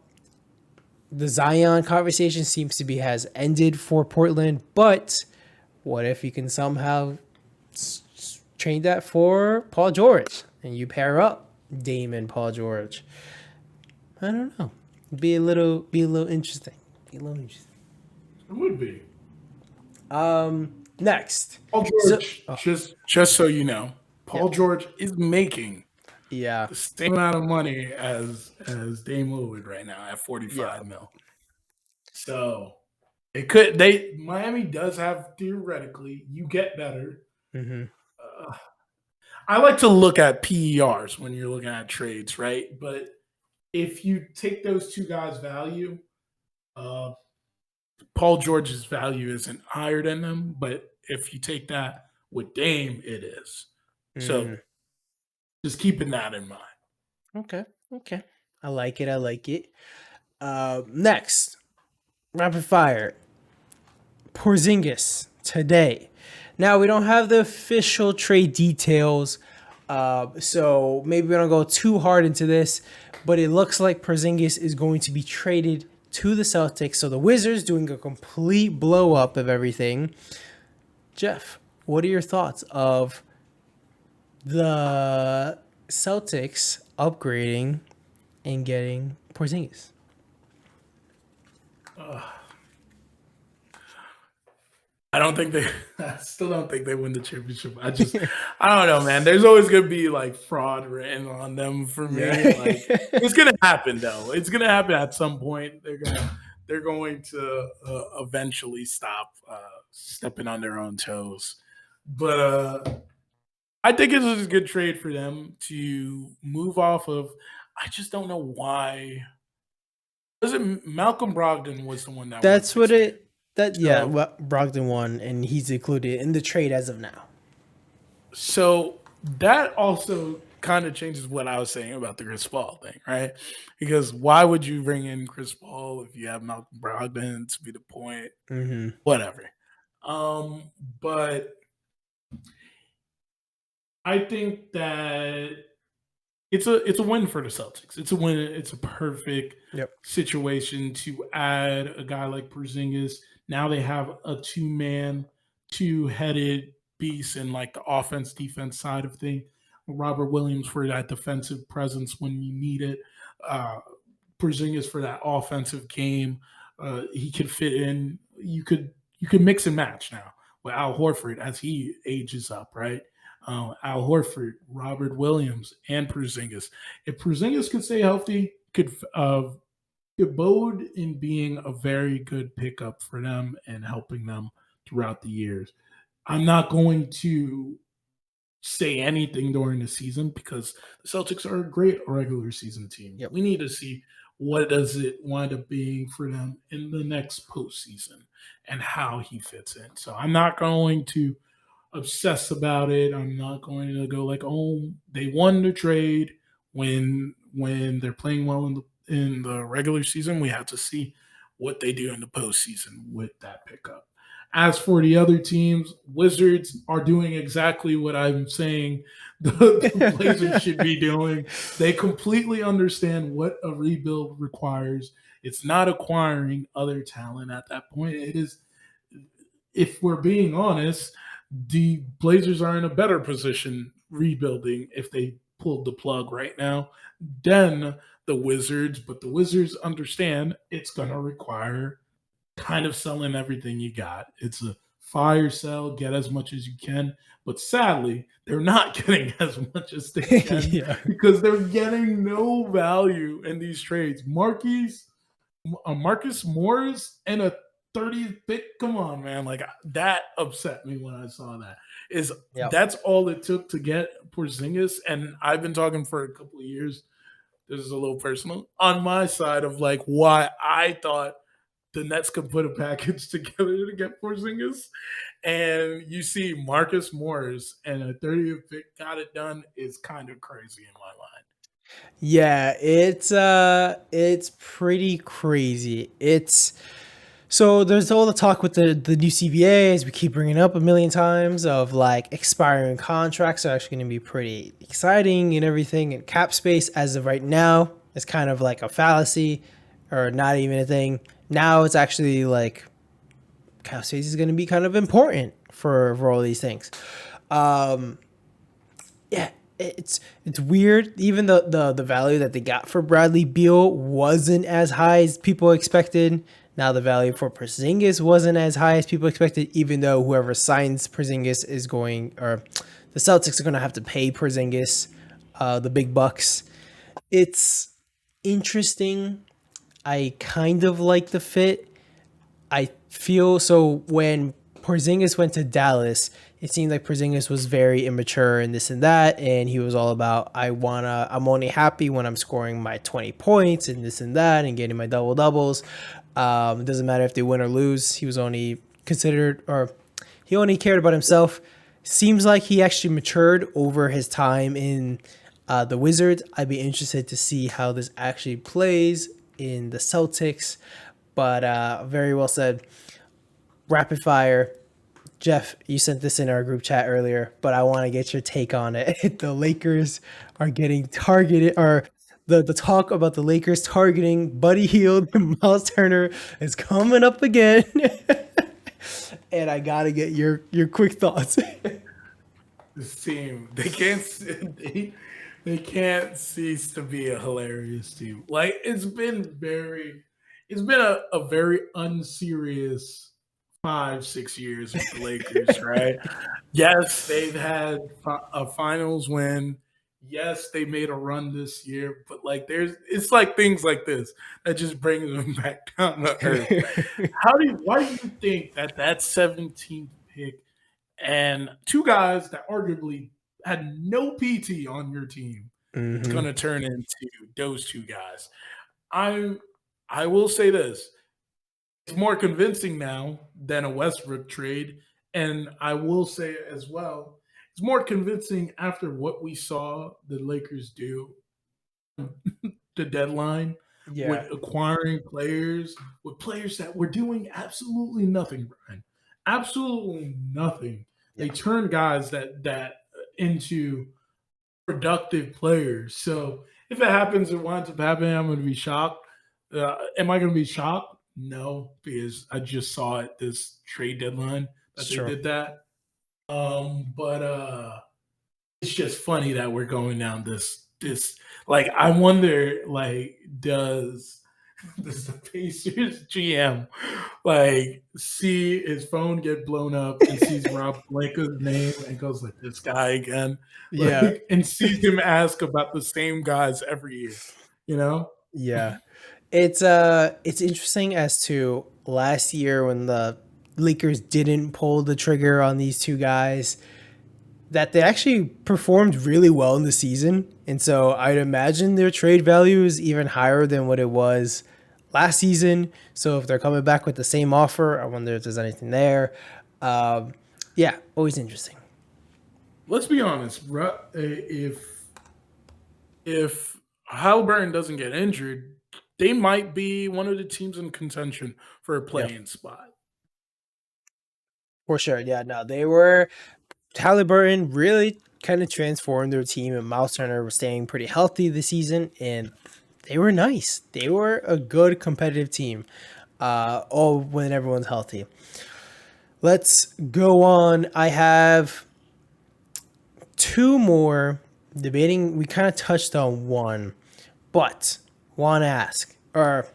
The Zion conversation seems to be has ended for Portland, but what if you can somehow trade that for Paul George and you pair up Dame and Paul George? I don't know. Be a little interesting. Be a little interesting. It would be. Next. Paul So, George, oh, just so you know, yeah, Paul George is making yeah, the same amount of money as Dame Lillard right now at yeah. 45 mil. So they Miami does have theoretically you get better. Mm-hmm. Uh, I like to look at PERs when you're looking at trades, right? But if you take those two guys' value, uh, Paul George's value isn't higher than them, but if you take that with Dame, it is. So Mm, just keeping that in mind. okay, okay. I like it. I like it. Next, rapid fire. Porzingis today. Now we don't have the official trade details, so maybe we don't go too hard into this. But it looks like Porzingis is going to be traded to the Celtics. So the Wizards doing a complete blow up of everything. Jeff, what are your thoughts of the Celtics upgrading and getting Porzingis? Uh, I don't think they. I still don't think they win the championship. I don't know, man. There's always gonna be like fraud written on them for me. Yeah. Like it's gonna happen though. It's gonna happen at some point. They're going to eventually stop stepping on their own toes. But I think it was a good trade for them to move off of. I just don't know why. Was it Malcolm Brogdon was the one that won That's what 6 games? it. That yeah, So well, Brogdon won, and he's included in the trade as of now. So that also kind of changes what I was saying about the Chris Paul thing, right? Because why would you bring in Chris Paul if you have Malcolm Brogdon to be the point? Mm-hmm. Whatever. Um, but I think that it's a win for the Celtics. It's a win. It's a perfect Yep. situation to add a guy like Porzingis. Now they have a two-headed beast in like the offense defense side of thing. Robert Williams for that defensive presence when you need it. Uh, Porzingis for that offensive game. He could fit in. You could mix and match now with Al Horford as he ages up, right? Al Horford, Robert Williams, and Porzingis. If Porzingis could stay healthy, could bode in being a very good pickup for them and helping them throughout the years. I'm not going to say anything during the season because the Celtics are a great regular season team. Yep. We need to see what does it wind up being for them in the next postseason and how he fits in. So I'm not going to obsess about it. I'm not going to go like, oh, they won the trade when they're playing well in the regular season. We have to see what they do in the postseason with that pickup. As for the other teams, Wizards are doing exactly what I'm saying the Blazers should be doing. They completely understand what a rebuild requires. It's not acquiring other talent at that point. It is, if we're being honest, the Blazers are in a better position rebuilding if they pulled the plug right now than the Wizards. But the Wizards understand it's going to require kind of selling everything you got. It's a fire sell, get as much as you can. But sadly, they're not getting as much as they can Yeah. because they're getting no value in these trades. Marcus Morris and a 30th pick. Come on, man! Like that upset me when I saw that. Is Yep. that's all it took to get Porzingis? And I've been talking for a couple of years. This is a little personal on my side of like why I thought the Nets could put a package together to get Porzingis, and you see Marcus Morris and a 30th pick got it done is kind of crazy in my mind. Yeah, it's pretty crazy. It's so there's all the talk with the new CBA, as we keep bringing up a million times, of like expiring contracts are actually going to be pretty exciting and everything. And cap space as of right now is kind of like a fallacy or not even a thing. Now it's actually like cap space is going to be kind of important for all these things. Yeah, it's weird. Even the value that they got for Bradley Beal wasn't as high as people expected. Now the value for Porzingis wasn't as high as people expected, even though whoever signs Porzingis is going, or the Celtics are going to have to pay Porzingis the big bucks. It's interesting. I kind of like the fit. I feel so when Porzingis went to Dallas, it seemed like Porzingis was very immature and this and that, and he was all about I'm only happy when I'm scoring my 20 points and this and that and getting my double doubles. It doesn't matter if they win or lose. He was only considered, or he only cared about himself. Seems like he actually matured over his time in the Wizards. I'd be interested to see how this actually plays in the Celtics. But very well said. Rapid fire. Jeff, you sent this in our group chat earlier, but I want to get your take on it. The Lakers are getting targeted, or the talk about the Lakers targeting Buddy Hield and Miles Turner is coming up again. And I got to get your quick thoughts. This team, they can't cease to be a hilarious team. Like it's been a very unserious 5 6 years with the Lakers, right? Yes, they've had a finals win. Yes, they made a run this year, but like it's like things like this that just brings them back down to earth. Why do you think that 17th pick and two guys that arguably had no PT on your team is going Hmm. to turn into those two guys? I I will say this: it's more convincing now than a Westbrook trade, and I will say as well, it's more convincing after what we saw the Lakers do the deadline Yeah, with acquiring players, with players that were doing absolutely nothing, Brian. Absolutely nothing. They yeah, turned guys that into productive players. So if it happens, it winds up happening. I'm going to be shocked. Am I going to be shocked? No, because I just saw it this trade deadline that it's they true. did that. But it's just funny that we're going down this like I wonder like does the Pacers GM like see his phone get blown up and sees Rob Blanca's name and goes like this guy again, Yeah, like and sees him ask about the same guys every year, you know? yeah. It's interesting as to last year when the Lakers didn't pull the trigger on these two guys. that they actually performed really well in the season. And so I'd imagine their trade value is even higher than what it was last season. So if they're coming back with the same offer, I wonder if there's anything there. Um, yeah, always interesting. Let's be honest, bro. If Halliburton doesn't get injured, they might be one of the teams in contention for a Yeah, play-in spot. for sure. Yeah, no, they were Halliburton really kind of transformed their team, and Miles Turner was staying pretty healthy this season, and they were nice. They were a good competitive team, all when everyone's healthy. Let's go on. I have two more debating. We kind of touched on one, but want to ask, or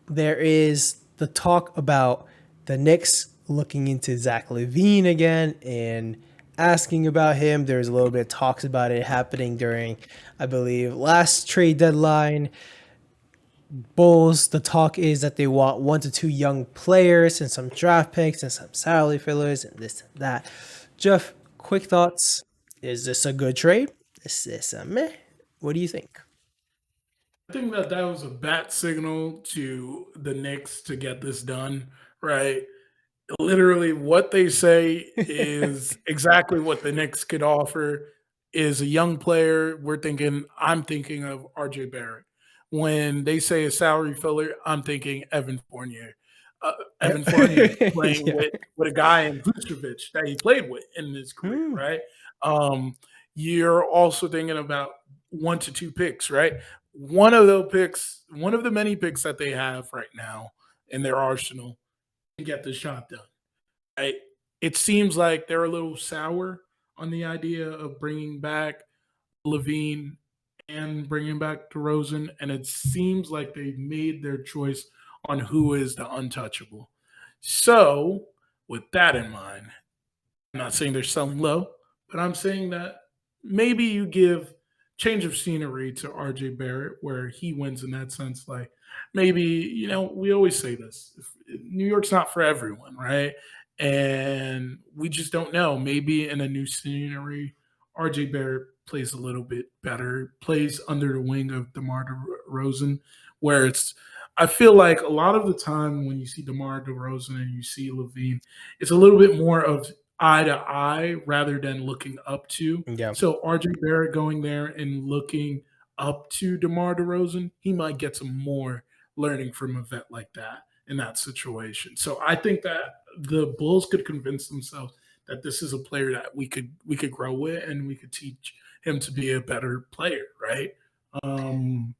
there is the talk about the Knicks looking into Zach LaVine again and asking about him. There's a little bit of talks about it happening during, I believe, last trade deadline. Bulls, the talk is that they want 1 to 2 young players and some draft picks and some salary fillers and this and that. Jeff, quick thoughts. Is this a good trade? Is this a meh? What do you think? I think that that was a bat signal to the Knicks to get this done, right? Literally what they say is exactly what the Knicks could offer is a young player. I'm thinking of RJ Barrett. When they say a salary filler, I'm thinking Evan Fournier. Evan Fournier playing Yeah. with a guy in Vucevic that he played with in his career, Hmm. right? Um, you're also thinking about 1 to 2 picks, right? One of the many picks that they have right now in their arsenal can get the shot done. I, it seems like they're a little sour on the idea of bringing back Levine and bringing back DeRozan, and it seems like they've made their choice on who is the untouchable. So, with that in mind, I'm not saying they're selling low, but I'm saying that maybe you give change of scenery to RJ Barrett where he wins in that sense. Like maybe, we always say this. New York's not for everyone, right? And we just don't know. Maybe in a new scenery, RJ Barrett plays a little bit better, plays under the wing of DeMar DeRozan, where I feel like a lot of the time when you see DeMar DeRozan and you see Levine, it's a little bit more of eye to eye rather than looking up to. Yeah. So RJ Barrett going there and looking up to DeMar DeRozan, he might get some more learning from a vet like that in that situation. So I think that the Bulls could convince themselves that this is a player that we could grow with and we could teach him to be a better player, right? Um,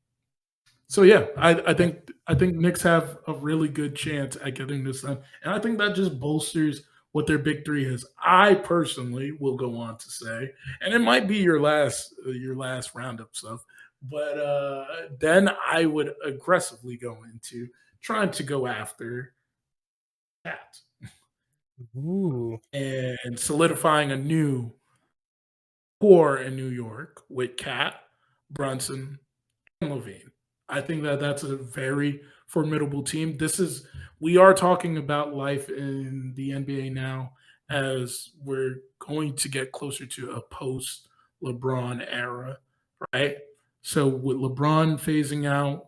so yeah, I think Knicks have a really good chance at getting this done, and I think that just bolsters what their big three is. I personally will go on to say, and it might be your last roundup stuff, but then I would aggressively go into trying to go after Cat Ooh. and solidifying a new core in New York with Cat, Brunson, Levine. I think that that's a very formidable team. We are talking about life in the NBA now as we're going to get closer to a post LeBron era, right? So with LeBron phasing out,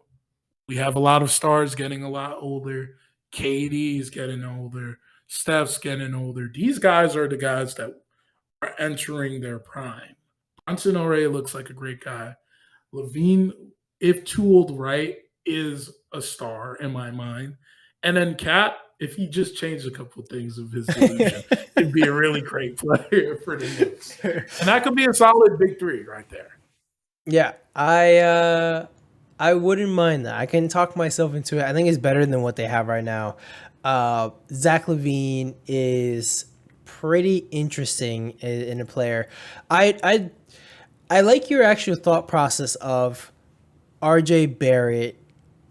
we have a lot of stars getting a lot older. KD is getting older. Steph's getting older. These guys are the guys that are entering their prime. Brunson already looks like a great guy. Levine, if tooled right, is a star in my mind. And then Cat, if he just changed a couple of things of his delusion, could be a really great player for the Knicks. And that could be a solid big three right there. Yeah, I wouldn't mind that. I can talk myself into it. I think it's better than what they have right now. Zach Levine is pretty interesting in a player. I like your actual thought process of RJ Barrett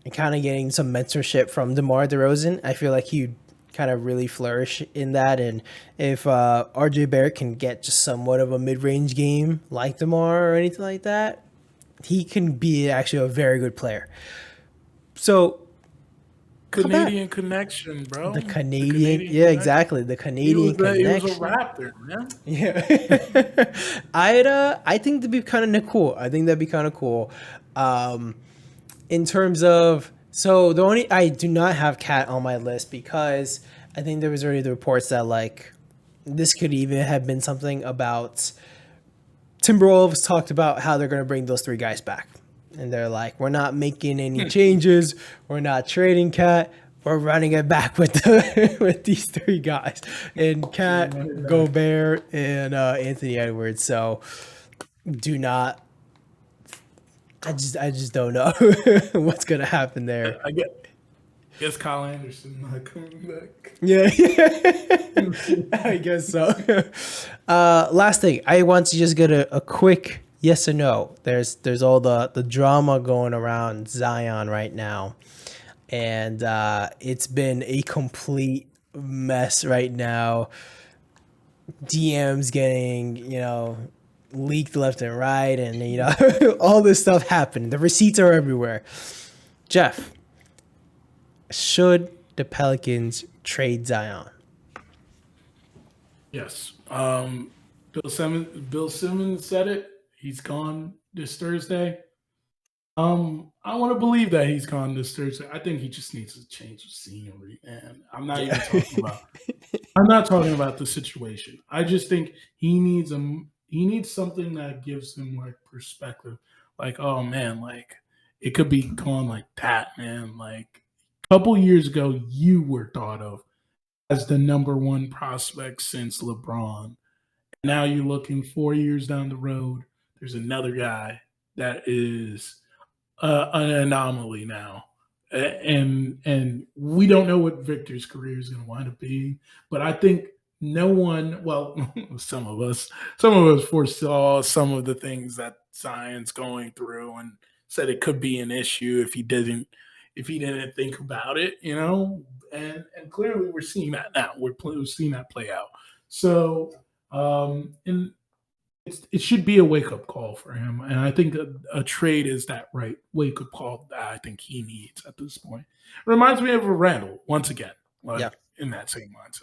and kind of getting some mentorship from DeMar DeRozan. I feel like he'd kind of really flourish in that. And if RJ Barrett can get just somewhat of a mid range game like DeMar or anything like that, he can be actually a very good player. So How bad? Canadian connection, bro. The The Canadian, Canadian yeah, connection. exactly. The Canadian He was a connection. Raptor, man. Yeah, I think that'd be kind of cool. I think that'd be kind of cool. Um, in terms of so the only I do not have Cat on my list because I think there was already the reports that like this could even have been something about Timberwolves talked about how they're going to bring those three guys back. And they're like, we're not making any changes. We're not trading Cat. We're running it back with with these three guys. And Cat, Gobert, and Anthony Edwards. So do not. I just don't know what's gonna happen there. I guess Kyle Anderson not coming back. Yeah, I guess so. Last thing, I want to just get a quick yes or no. There's all the drama going around Zion right now, and it's been a complete mess right now. DMs getting leaked left and right, and all this stuff happened. The receipts are everywhere. Jeff, should the Pelicans trade Zion? Yes. Bill Simmons said it. He's gone this Thursday. I want to believe that he's gone this Thursday. I think he just needs a change of scenery, and I'm not even talking about. I'm not talking about the situation. I just think he needs something that gives him like perspective. Like, oh man, like it could be gone like that, man. Like a couple years ago, you were thought of as the number one prospect since LeBron. Now you're looking 4 years down the road. There's another guy that is an anomaly now, and we don't know what Victor's career is going to wind up being. But I think no one, well, some of us foresaw some of the things that Zion's going through, and said it could be an issue if he didn't think about it, and clearly we're seeing that now. We're seeing that play out. So, and it should be a wake up call for him, and I think a trade is that right wake up call that I think he needs at this point. It reminds me of a Randall once again, like in that same mindset.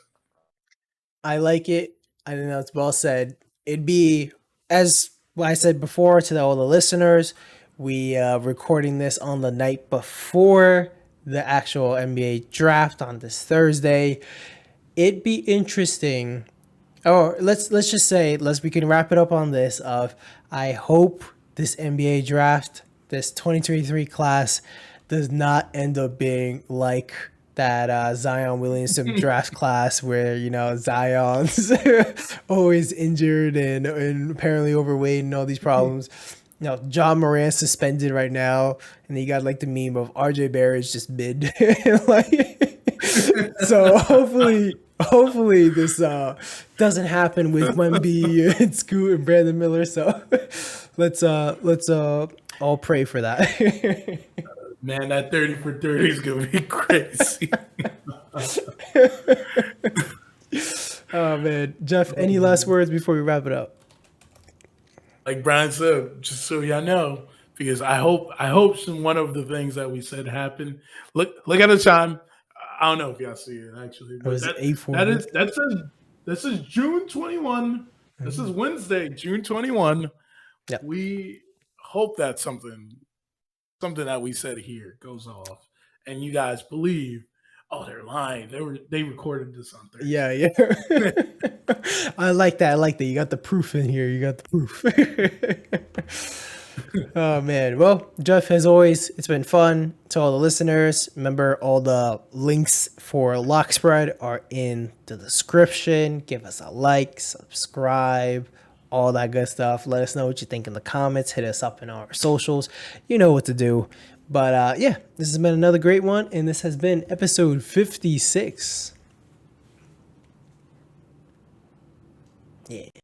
I like it. I think that's well said. It'd be as I said before to all the listeners. We recording this on the night before the actual NBA draft on this Thursday. It'd be interesting. Or let's just say we can wrap it up on this. I hope this NBA draft, this 2023 class, does not end up being like that Zion Williamson draft class where Zion's always injured and apparently overweight and all these problems. John Moran suspended right now, and you got like the meme of RJ Barrett's just mid. So hopefully this doesn't happen with Wemby and Scoot and Brandon Miller. So let's all pray for that. Man, that 30 for 30 is gonna be crazy. Oh man, Jeff, any last words before we wrap it up? Like Brian said, just so y'all know, because I hope one of the things that we said happened. Look at the time. I don't know if y'all see it actually. But that says June 21. This is Wednesday, June 21. Yep. We hope that something that we said here goes off, and you guys believe. Oh, they're lying. They recorded this on Thursday. Yeah. I like that. You got the proof in here. You got the proof. Oh man. Well, Jeff, as always, it's been fun. To all the listeners, remember all the links for Lockspread are in the description. Give us a like, subscribe, all that good stuff. Let us know what you think in the comments. Hit us up in our socials. You know what to do. But yeah, this has been another great one, and this has been episode 56. Yeah.